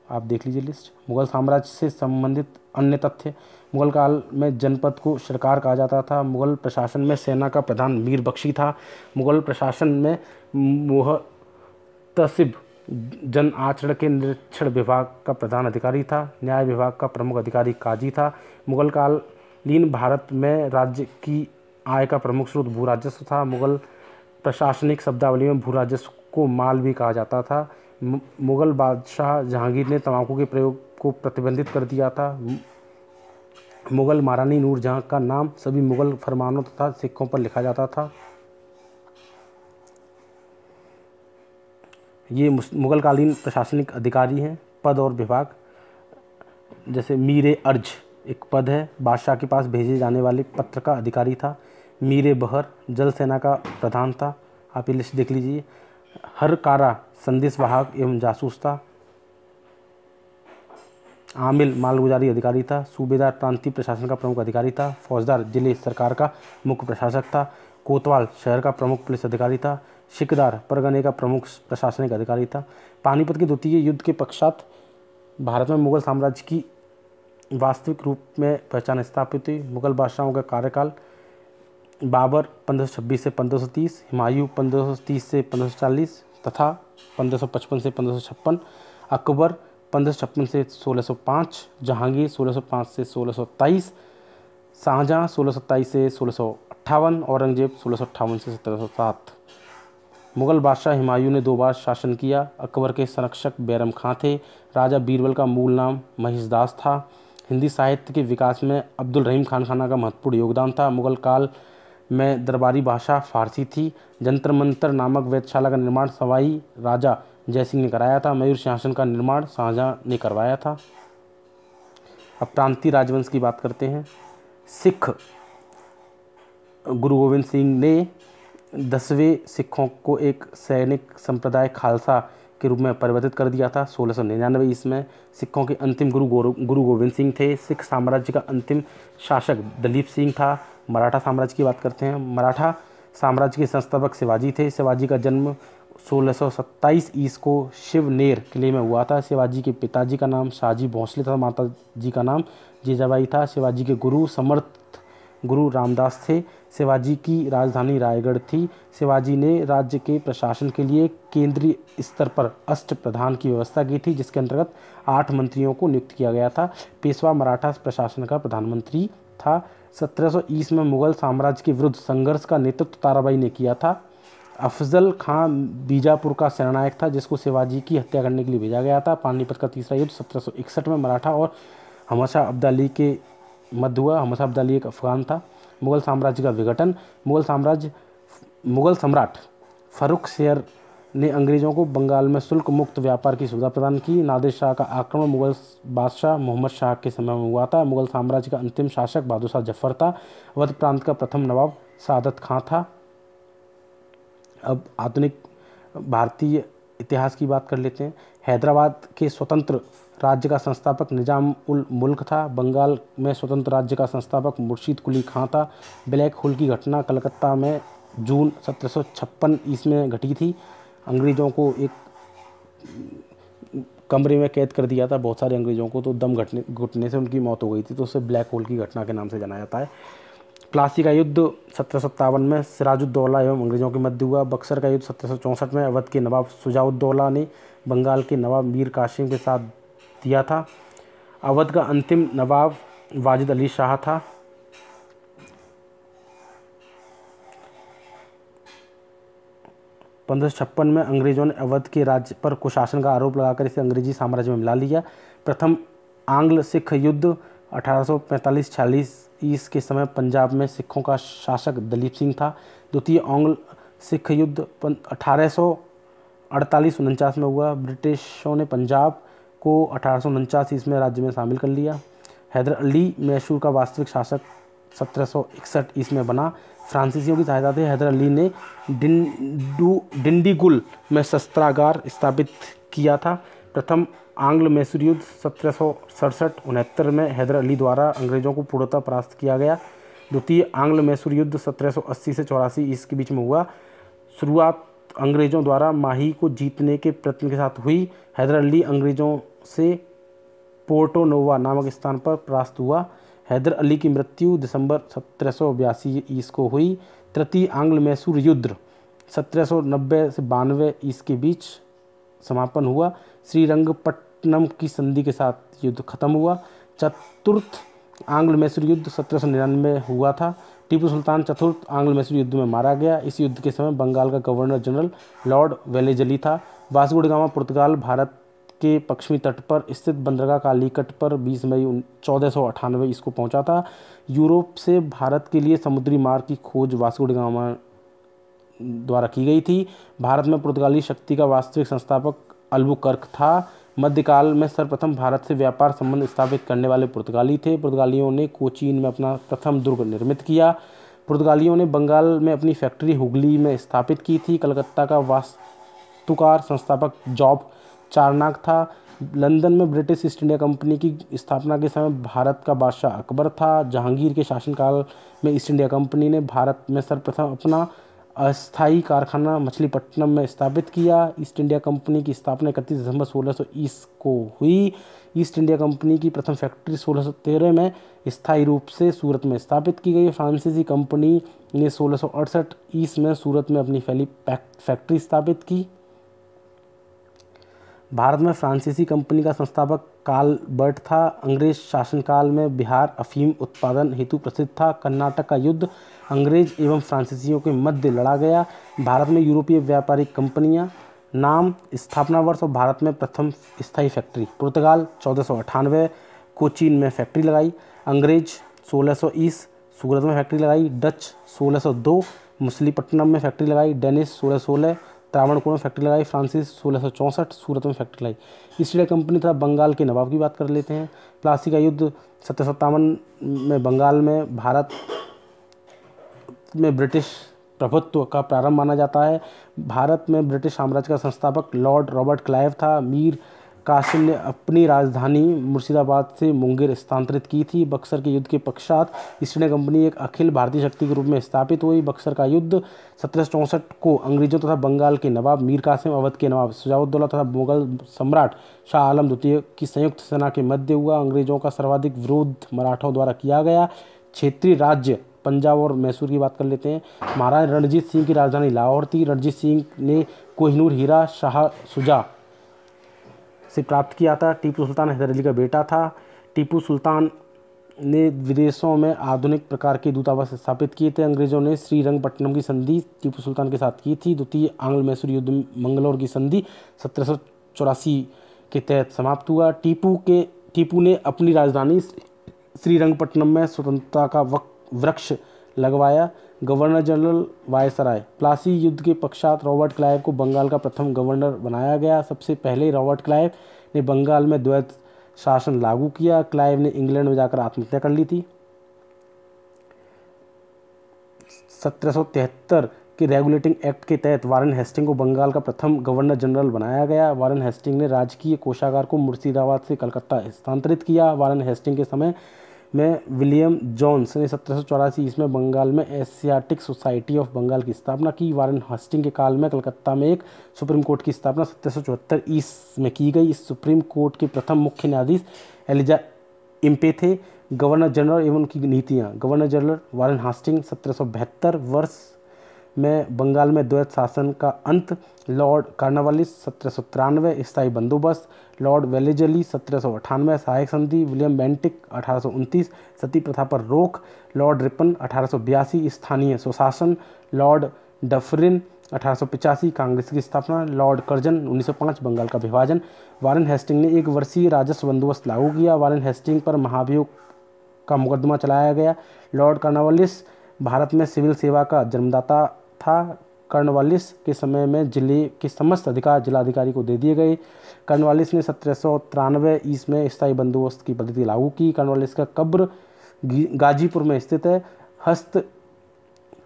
आप देख लीजिए लिस्ट। मुगल साम्राज्य से संबंधित अन्य तथ्य। मुगल काल में जनपद को सरकार कहा जाता था। मुगल प्रशासन में सेना का प्रधान मीर बख्शी था। मुगल प्रशासन में मुहतसिब जन आचरण के निरीक्षण विभाग का प्रधान अधिकारी था। न्याय विभाग का प्रमुख अधिकारी काजी था। मुगल कालीन भारत में राज्य की आय का प्रमुख स्रोत भू राजस्व था। मुगल प्रशासनिक शब्दावली में भू राजस्व को माल भी कहा जाता था। मुगल बादशाह जहांगीर ने तंबाकू के प्रयोग को प्रतिबंधित कर दिया था। मुगल महारानी नूरजहां का नाम सभी मुगल फरमानों तथा सिक्कों पर लिखा जाता था। ये मुगल कालीन प्रशासनिक अधिकारी हैं। पद और विभाग, जैसे मीर अर्ज एक पद है, बादशाह के पास भेजे जाने वाले पत्र का अधिकारी था। मीर बहर जल सेना का प्रधान था। आप ये लिस्ट देख लीजिए। हर कारा संदेश वाहक एवं जासूस था। आमिल मालगुजारी अधिकारी था। सूबेदार प्रांतीय प्रशासन का प्रमुख अधिकारी था। फौजदार जिले सरकार का मुख्य प्रशासक था। कोतवाल शहर का प्रमुख पुलिस अधिकारी था। शिकदार परगने का प्रमुख प्रशासनिक अधिकारी था। पानीपत के द्वितीय युद्ध के पश्चात भारत में मुगल साम्राज्य की वास्तविक रूप में पहचान स्थापित हुई। मुगल बादशाहों का कार्यकाल। बाबर 1526 से 1530, हुमायूं 1530 से 1540 तथा 1555 से 1556, अकबर 1556 से 1605, जहांगीर 1605 से 1627, शाहजहां 1627 से 1658, औरंगजेब 1658 से 1707। मुगल बादशाह हुमायूं ने 2 बार शासन किया। अकबर के संरक्षक बैरम खां थे। राजा बीरबल का मूल नाम महिषदास था। हिंदी साहित्य के विकास में अब्दुल रहीम खान खाना का महत्वपूर्ण योगदान था। मुगल काल में दरबारी भाषा फारसी थी। जंतर मंतर नामक वेधशाला का निर्माण सवाई राजा जयसिंह ने कराया था। मयूर सिंहासन का निर्माण शाहजहां ने करवाया था। अब प्रांतीय राजवंश की बात करते हैं। सिख गुरु गोविंद सिंह ने 10वें सिखों को एक सैनिक संप्रदाय खालसा के रूप में परिवर्तित कर दिया था। 1699 ईस्वी में सिखों के अंतिम गुरु गोविंद सिंह थे। सिख साम्राज्य का अंतिम शासक दलीप सिंह था। मराठा साम्राज्य की बात करते हैं। मराठा साम्राज्य के संस्थापक शिवाजी थे। शिवाजी का जन्म 1627 ईस्वी को शिवनेर किले में हुआ था। शिवाजी के पिताजी का नाम शाहजी भोंसले था। माता जी का नाम जीजाबाई था। शिवाजी के गुरु समर्थ गुरु रामदास थे। शिवाजी की राजधानी रायगढ़ थी। शिवाजी ने राज्य के प्रशासन के लिए केंद्रीय स्तर पर अष्ट प्रधान की व्यवस्था की थी, जिसके अंतर्गत 8 मंत्रियों को नियुक्त किया गया था। पेशवा मराठा प्रशासन का प्रधानमंत्री था। 1700 ईस्वी में मुगल साम्राज्य के विरुद्ध संघर्ष का नेतृत्व ताराबाई ने किया था। अफजल खां बीजापुर का सेनानायक था, जिसको शिवाजी की हत्या करने के लिए भेजा गया था। पानीपत का तीसरा युद्ध 1761 में मराठा और हमशा अब्दाली के मध्य हुआ। हमशा अब्दाली एक अफगान था। मुगल साम्राज्य का विघटन। मुगल सम्राट फर्रुखसियर ने अंग्रेजों को बंगाल में शुल्क मुक्त व्यापार की सुविधा प्रदान की। नादिर शाह का आक्रमण मुगल बादशाह मोहम्मद शाह के समय में हुआ था। मुगल साम्राज्य का अंतिम शासक बहादुर शाह जफर था। अवध प्रांत का प्रथम नवाब सादत खां था। अब आधुनिक भारतीय इतिहास की बात कर लेते हैं। हैदराबाद के स्वतंत्र राज्य का संस्थापक निजाम उल मुल्क था। बंगाल में स्वतंत्र राज्य का संस्थापक मुर्शिद कुली खां था। ब्लैक होल की घटना कलकत्ता में जून 1756 ईस्वी में घटी थी। अंग्रेज़ों को एक कमरे में कैद कर दिया था, बहुत सारे अंग्रेज़ों को, तो दम घुटने से उनकी मौत हो गई थी, तो उसे ब्लैक होल की घटना के नाम से जाना जाता है। प्लासी का युद्ध 1757 में सिराजुद्दौला एवं अंग्रेज़ों के मध्य हुआ। बक्सर का युद्ध 1764 में अवध के नवाब शुजाउद्दौला ने बंगाल के नवाब मीर कासिम के साथ दिया था। अवध का अंतिम नवाब वाजिद अली शाह था। 1556 में अंग्रेजों ने अवध के राज्य पर कुशासन का आरोप लगाकर इसे अंग्रेजी साम्राज्य में मिला लिया। प्रथम आंग्ल सिख युद्ध 1845-46 ईस के समय पंजाब में सिखों का शासक दलीप सिंह था। द्वितीय आंग्ल सिख युद्ध 1848-49 में हुआ। ब्रिटिशों ने पंजाब को 1849 ईस्वी में राज्य में शामिल कर लिया। हैदर अली मैसूर का वास्तविक शासक 1761 ईस्वी में बना। फ्रांसीसियों की सहायता से हैदर अली ने डिंडीगुल में शस्त्रागार स्थापित किया था। प्रथम आंग्ल मैसूर युद्ध 1767-69 में हैदर अली द्वारा अंग्रेजों को पूर्णतः परास्त किया गया। द्वितीय आंग्ल मैसूर युद्ध 1780 से 84 ईस्वी के बीच में हुआ। शुरुआत अंग्रेजों द्वारा माही को जीतने के प्रयत्न के साथ हुई। हैदर अली अंग्रेजों से पोर्टो नोवा नामक स्थान पर परास्त हुआ। हैदर अली की मृत्यु दिसंबर 1782 ईस्वी को हुई। तृतीय आंग्ल मैसूर युद्ध 1790 से 92 ईस्वी के बीच समापन हुआ। श्रीरंगपट्टनम की संधि के साथ युद्ध खत्म हुआ। चतुर्थ आंग्ल मैसूर युद्ध 1799 हुआ था। टीपू सुल्तान चतुर्थ आंग्ल मैसूर युद्ध में मारा गया। इस युद्ध के समय बंगाल का गवर्नर जनरल लॉर्ड वेलेजली था। वास्को ड गामा पुर्तगाल भारत के पश्चिमी तट पर स्थित बंदरगाह कालीकट पर 20 मई 1498 इसको पहुंचा था। यूरोप से भारत के लिए समुद्री मार्ग की खोज वास्को ड गामा द्वारा की गई थी। भारत में पुर्तगाली शक्ति का वास्तविक संस्थापक अल्बुकर्क था। मध्यकाल में सर्वप्रथम भारत से व्यापार संबंध स्थापित करने वाले पुर्तगाली थे। पुर्तगालियों ने कोचीन में अपना प्रथम दुर्ग निर्मित किया। पुर्तगालियों ने बंगाल में अपनी फैक्ट्री हुगली में स्थापित की थी। कलकत्ता का वास्तुकार संस्थापक जॉब चारनाक था। लंदन में ब्रिटिश ईस्ट इंडिया कंपनी की स्थापना के समय भारत का बादशाह अकबर था। जहांगीर के शासनकाल में ईस्ट इंडिया कंपनी ने भारत में सर्वप्रथम अपना अस्थायी कारखाना मछलीपट्टनम में स्थापित किया। ईस्ट इंडिया कंपनी की स्थापना 31 दिसंबर 1600 ईस्वी को हुई। ईस्ट इंडिया कंपनी की प्रथम फैक्ट्री 1613 में स्थायी रूप से सूरत में स्थापित की गई। फ्रांसीसी कंपनी ने 1668 ईस्वी में सूरत में अपनी पहली फैक्ट्री स्थापित की। भारत में फ्रांसीसी कंपनी का संस्थापक कार्ल बर्ट था। अंग्रेज शासनकाल में बिहार अफीम उत्पादन हेतु प्रसिद्ध था। कर्नाटक का युद्ध अंग्रेज एवं फ्रांसीसियों के मध्य लड़ा गया। भारत में यूरोपीय व्यापारिक कंपनियां। नाम, स्थापना वर्ष और भारत में प्रथम स्थायी फैक्ट्री। पुर्तगाल 1498 कोचीन में फैक्ट्री लगाई। अंग्रेज 1600 ईस्वी सूरत में फैक्ट्री लगाई। डच 1602 मछलीपट्टनम में फैक्ट्री लगाई। डेनिश 1616 त्रावणकोर में फैक्ट्री लगाई। फ्रांसिस 1664 सूरत में फैक्ट्री लगाई। ईस्ट इंडिया कंपनी तथा बंगाल के नवाब की बात कर लेते हैं। प्लासी का युद्ध 1757 में बंगाल में भारत में ब्रिटिश प्रभुत्व का प्रारंभ माना जाता है। भारत में ब्रिटिश साम्राज्य का संस्थापक लॉर्ड रॉबर्ट क्लाइव था। मीर कासिम ने अपनी राजधानी मुर्शिदाबाद से मुंगेर स्थानांतरित की थी। बक्सर के युद्ध के पश्चात ईस्ट इंडिया कंपनी एक अखिल भारतीय शक्ति के रूप में स्थापित हुई। बक्सर का युद्ध 1764 को अंग्रेजों तथा बंगाल के नवाब मीर कासिम, अवध के नवाब शुजाउद्दौला तथा मुगल सम्राट शाह आलम द्वितीय की संयुक्त सेना के मध्य हुआ। अंग्रेजों का सर्वाधिक विरोध मराठों द्वारा किया गया। क्षेत्रीय राज्य पंजाब और मैसूर की बात कर लेते हैं। महाराजा रणजीत सिंह की राजधानी लाहौर थी। रणजीत सिंह ने कोहिनूर हीरा शाह शुजा से प्राप्त किया था। टीपू सुल्तान हैदर अली का बेटा था। टीपू सुल्तान ने विदेशों में आधुनिक प्रकार के दूतावास स्थापित किए थे। अंग्रेजों ने श्रीरंगपट्टनम की संधि टीपू सुल्तान के साथ की थी। द्वितीय आंग्ल मैसूर युद्ध मंगलौर की संधि 1784 के तहत समाप्त हुआ। टीपू ने अपनी राजधानी श्रीरंगपट्टनम में स्वतंत्रता का वृक्ष लगवाया। Governor general viceroy. प्लासी युद्ध के पश्चात रॉबर्ट क्लाइव को बंगाल का प्रथम गवर्नर बनाया गया। सबसे पहले रॉबर्ट क्लाइव ने बंगाल में द्वैत शासन लागू किया। क्लाइव ने इंग्लैंड में जाकर आत्महत्या कर ली थी। 1773 के रेगुलेटिंग एक्ट के तहत वारेन हेस्टिंग को बंगाल का प्रथम गवर्नर जनरल बनाया गया। वारेन हेस्टिंग ने राजकीय कोषागार को मुर्शिदाबाद से कलकत्ता स्थानांतरित किया। वारेन हेस्टिंग के समय में विलियम जोन्स ने 1784 ईस्वी में बंगाल में एशियाटिक सोसाइटी ऑफ बंगाल की स्थापना की। वारेन हेस्टिंग के काल में कलकत्ता में एक सुप्रीम कोर्ट की स्थापना 1774 ईस्वी में की गई। इस सुप्रीम कोर्ट के प्रथम मुख्य न्यायाधीश एलिजा इम्पे थे। गवर्नर जनरल एवं उनकी नीतियाँ। गवर्नर जनरल वारेन हेस्टिंग 1772 वर्ष में बंगाल में द्वैत शासन का अंत। लॉर्ड कॉर्नवालिस 1793 स्थायी बंदोबस्त। लॉर्ड वेलेजली 1798 सहायक संधि। विलियम बेंटिक 1829 सती प्रथा पर रोक। लॉर्ड रिपन 1882 स्थानीय स्वशासन। लॉर्ड डफरिन 1885 कांग्रेस की स्थापना। लॉर्ड कर्जन 1905 बंगाल का विभाजन। वारेन हेस्टिंग ने एक वर्षीय राजस्व बंदोबस्त लागू किया। वारेन हेस्टिंग पर महाभियोग का मुकदमा चलाया गया। लॉर्ड कॉर्नवालिस भारत में सिविल सेवा का जन्मदाता था। कॉर्नवालिस के समय में जिले के समस्त अधिकार जिलाधिकारी को दे दिए गए। कॉर्नवालिस ने 1793 ईस्वी में स्थायी बंदोबस्त की पद्धति लागू की। कॉर्नवालिस का कब्र गाजीपुर में स्थित है।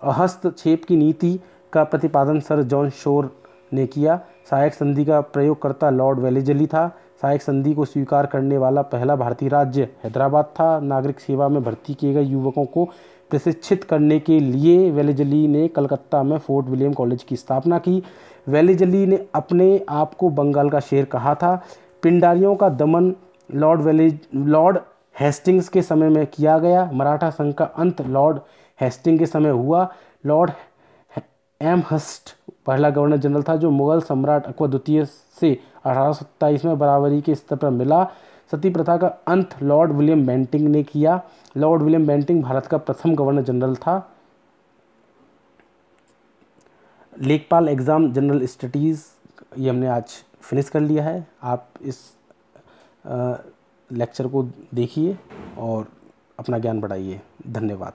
हस्तक्षेप की नीति का प्रतिपादन सर जॉन शोर ने किया। सहायक संधि का प्रयोगकर्ता लॉर्ड वेलेजली था। सहायक संधि को स्वीकार करने वाला पहला भारतीय राज्य हैदराबाद था। नागरिक सेवा में भर्ती किए गए युवकों को प्रशिक्षित करने के लिए वेलेजली ने कलकत्ता में फोर्ट विलियम कॉलेज की स्थापना की। वेलेजली ने अपने आप को बंगाल का शेर कहा था। पिंडारियों का दमन लॉर्ड हेस्टिंग्स के समय में किया गया। मराठा संघ का अंत लॉर्ड हेस्टिंग के समय हुआ। लॉर्ड एमहर्स्ट पहला गवर्नर जनरल था जो मुगल सम्राट अकबर द्वितीय से 1827 में बराबरी के स्तर पर मिला। सती प्रथा का अंत लॉर्ड विलियम बेंटिंग ने किया। लॉर्ड विलियम बेंटिंग भारत का प्रथम गवर्नर जनरल था। लेखपाल एग्ज़ाम जनरल स्टडीज़ ये हमने आज फिनिश कर लिया है। आप इस लेक्चर को देखिए और अपना ज्ञान बढ़ाइए। धन्यवाद।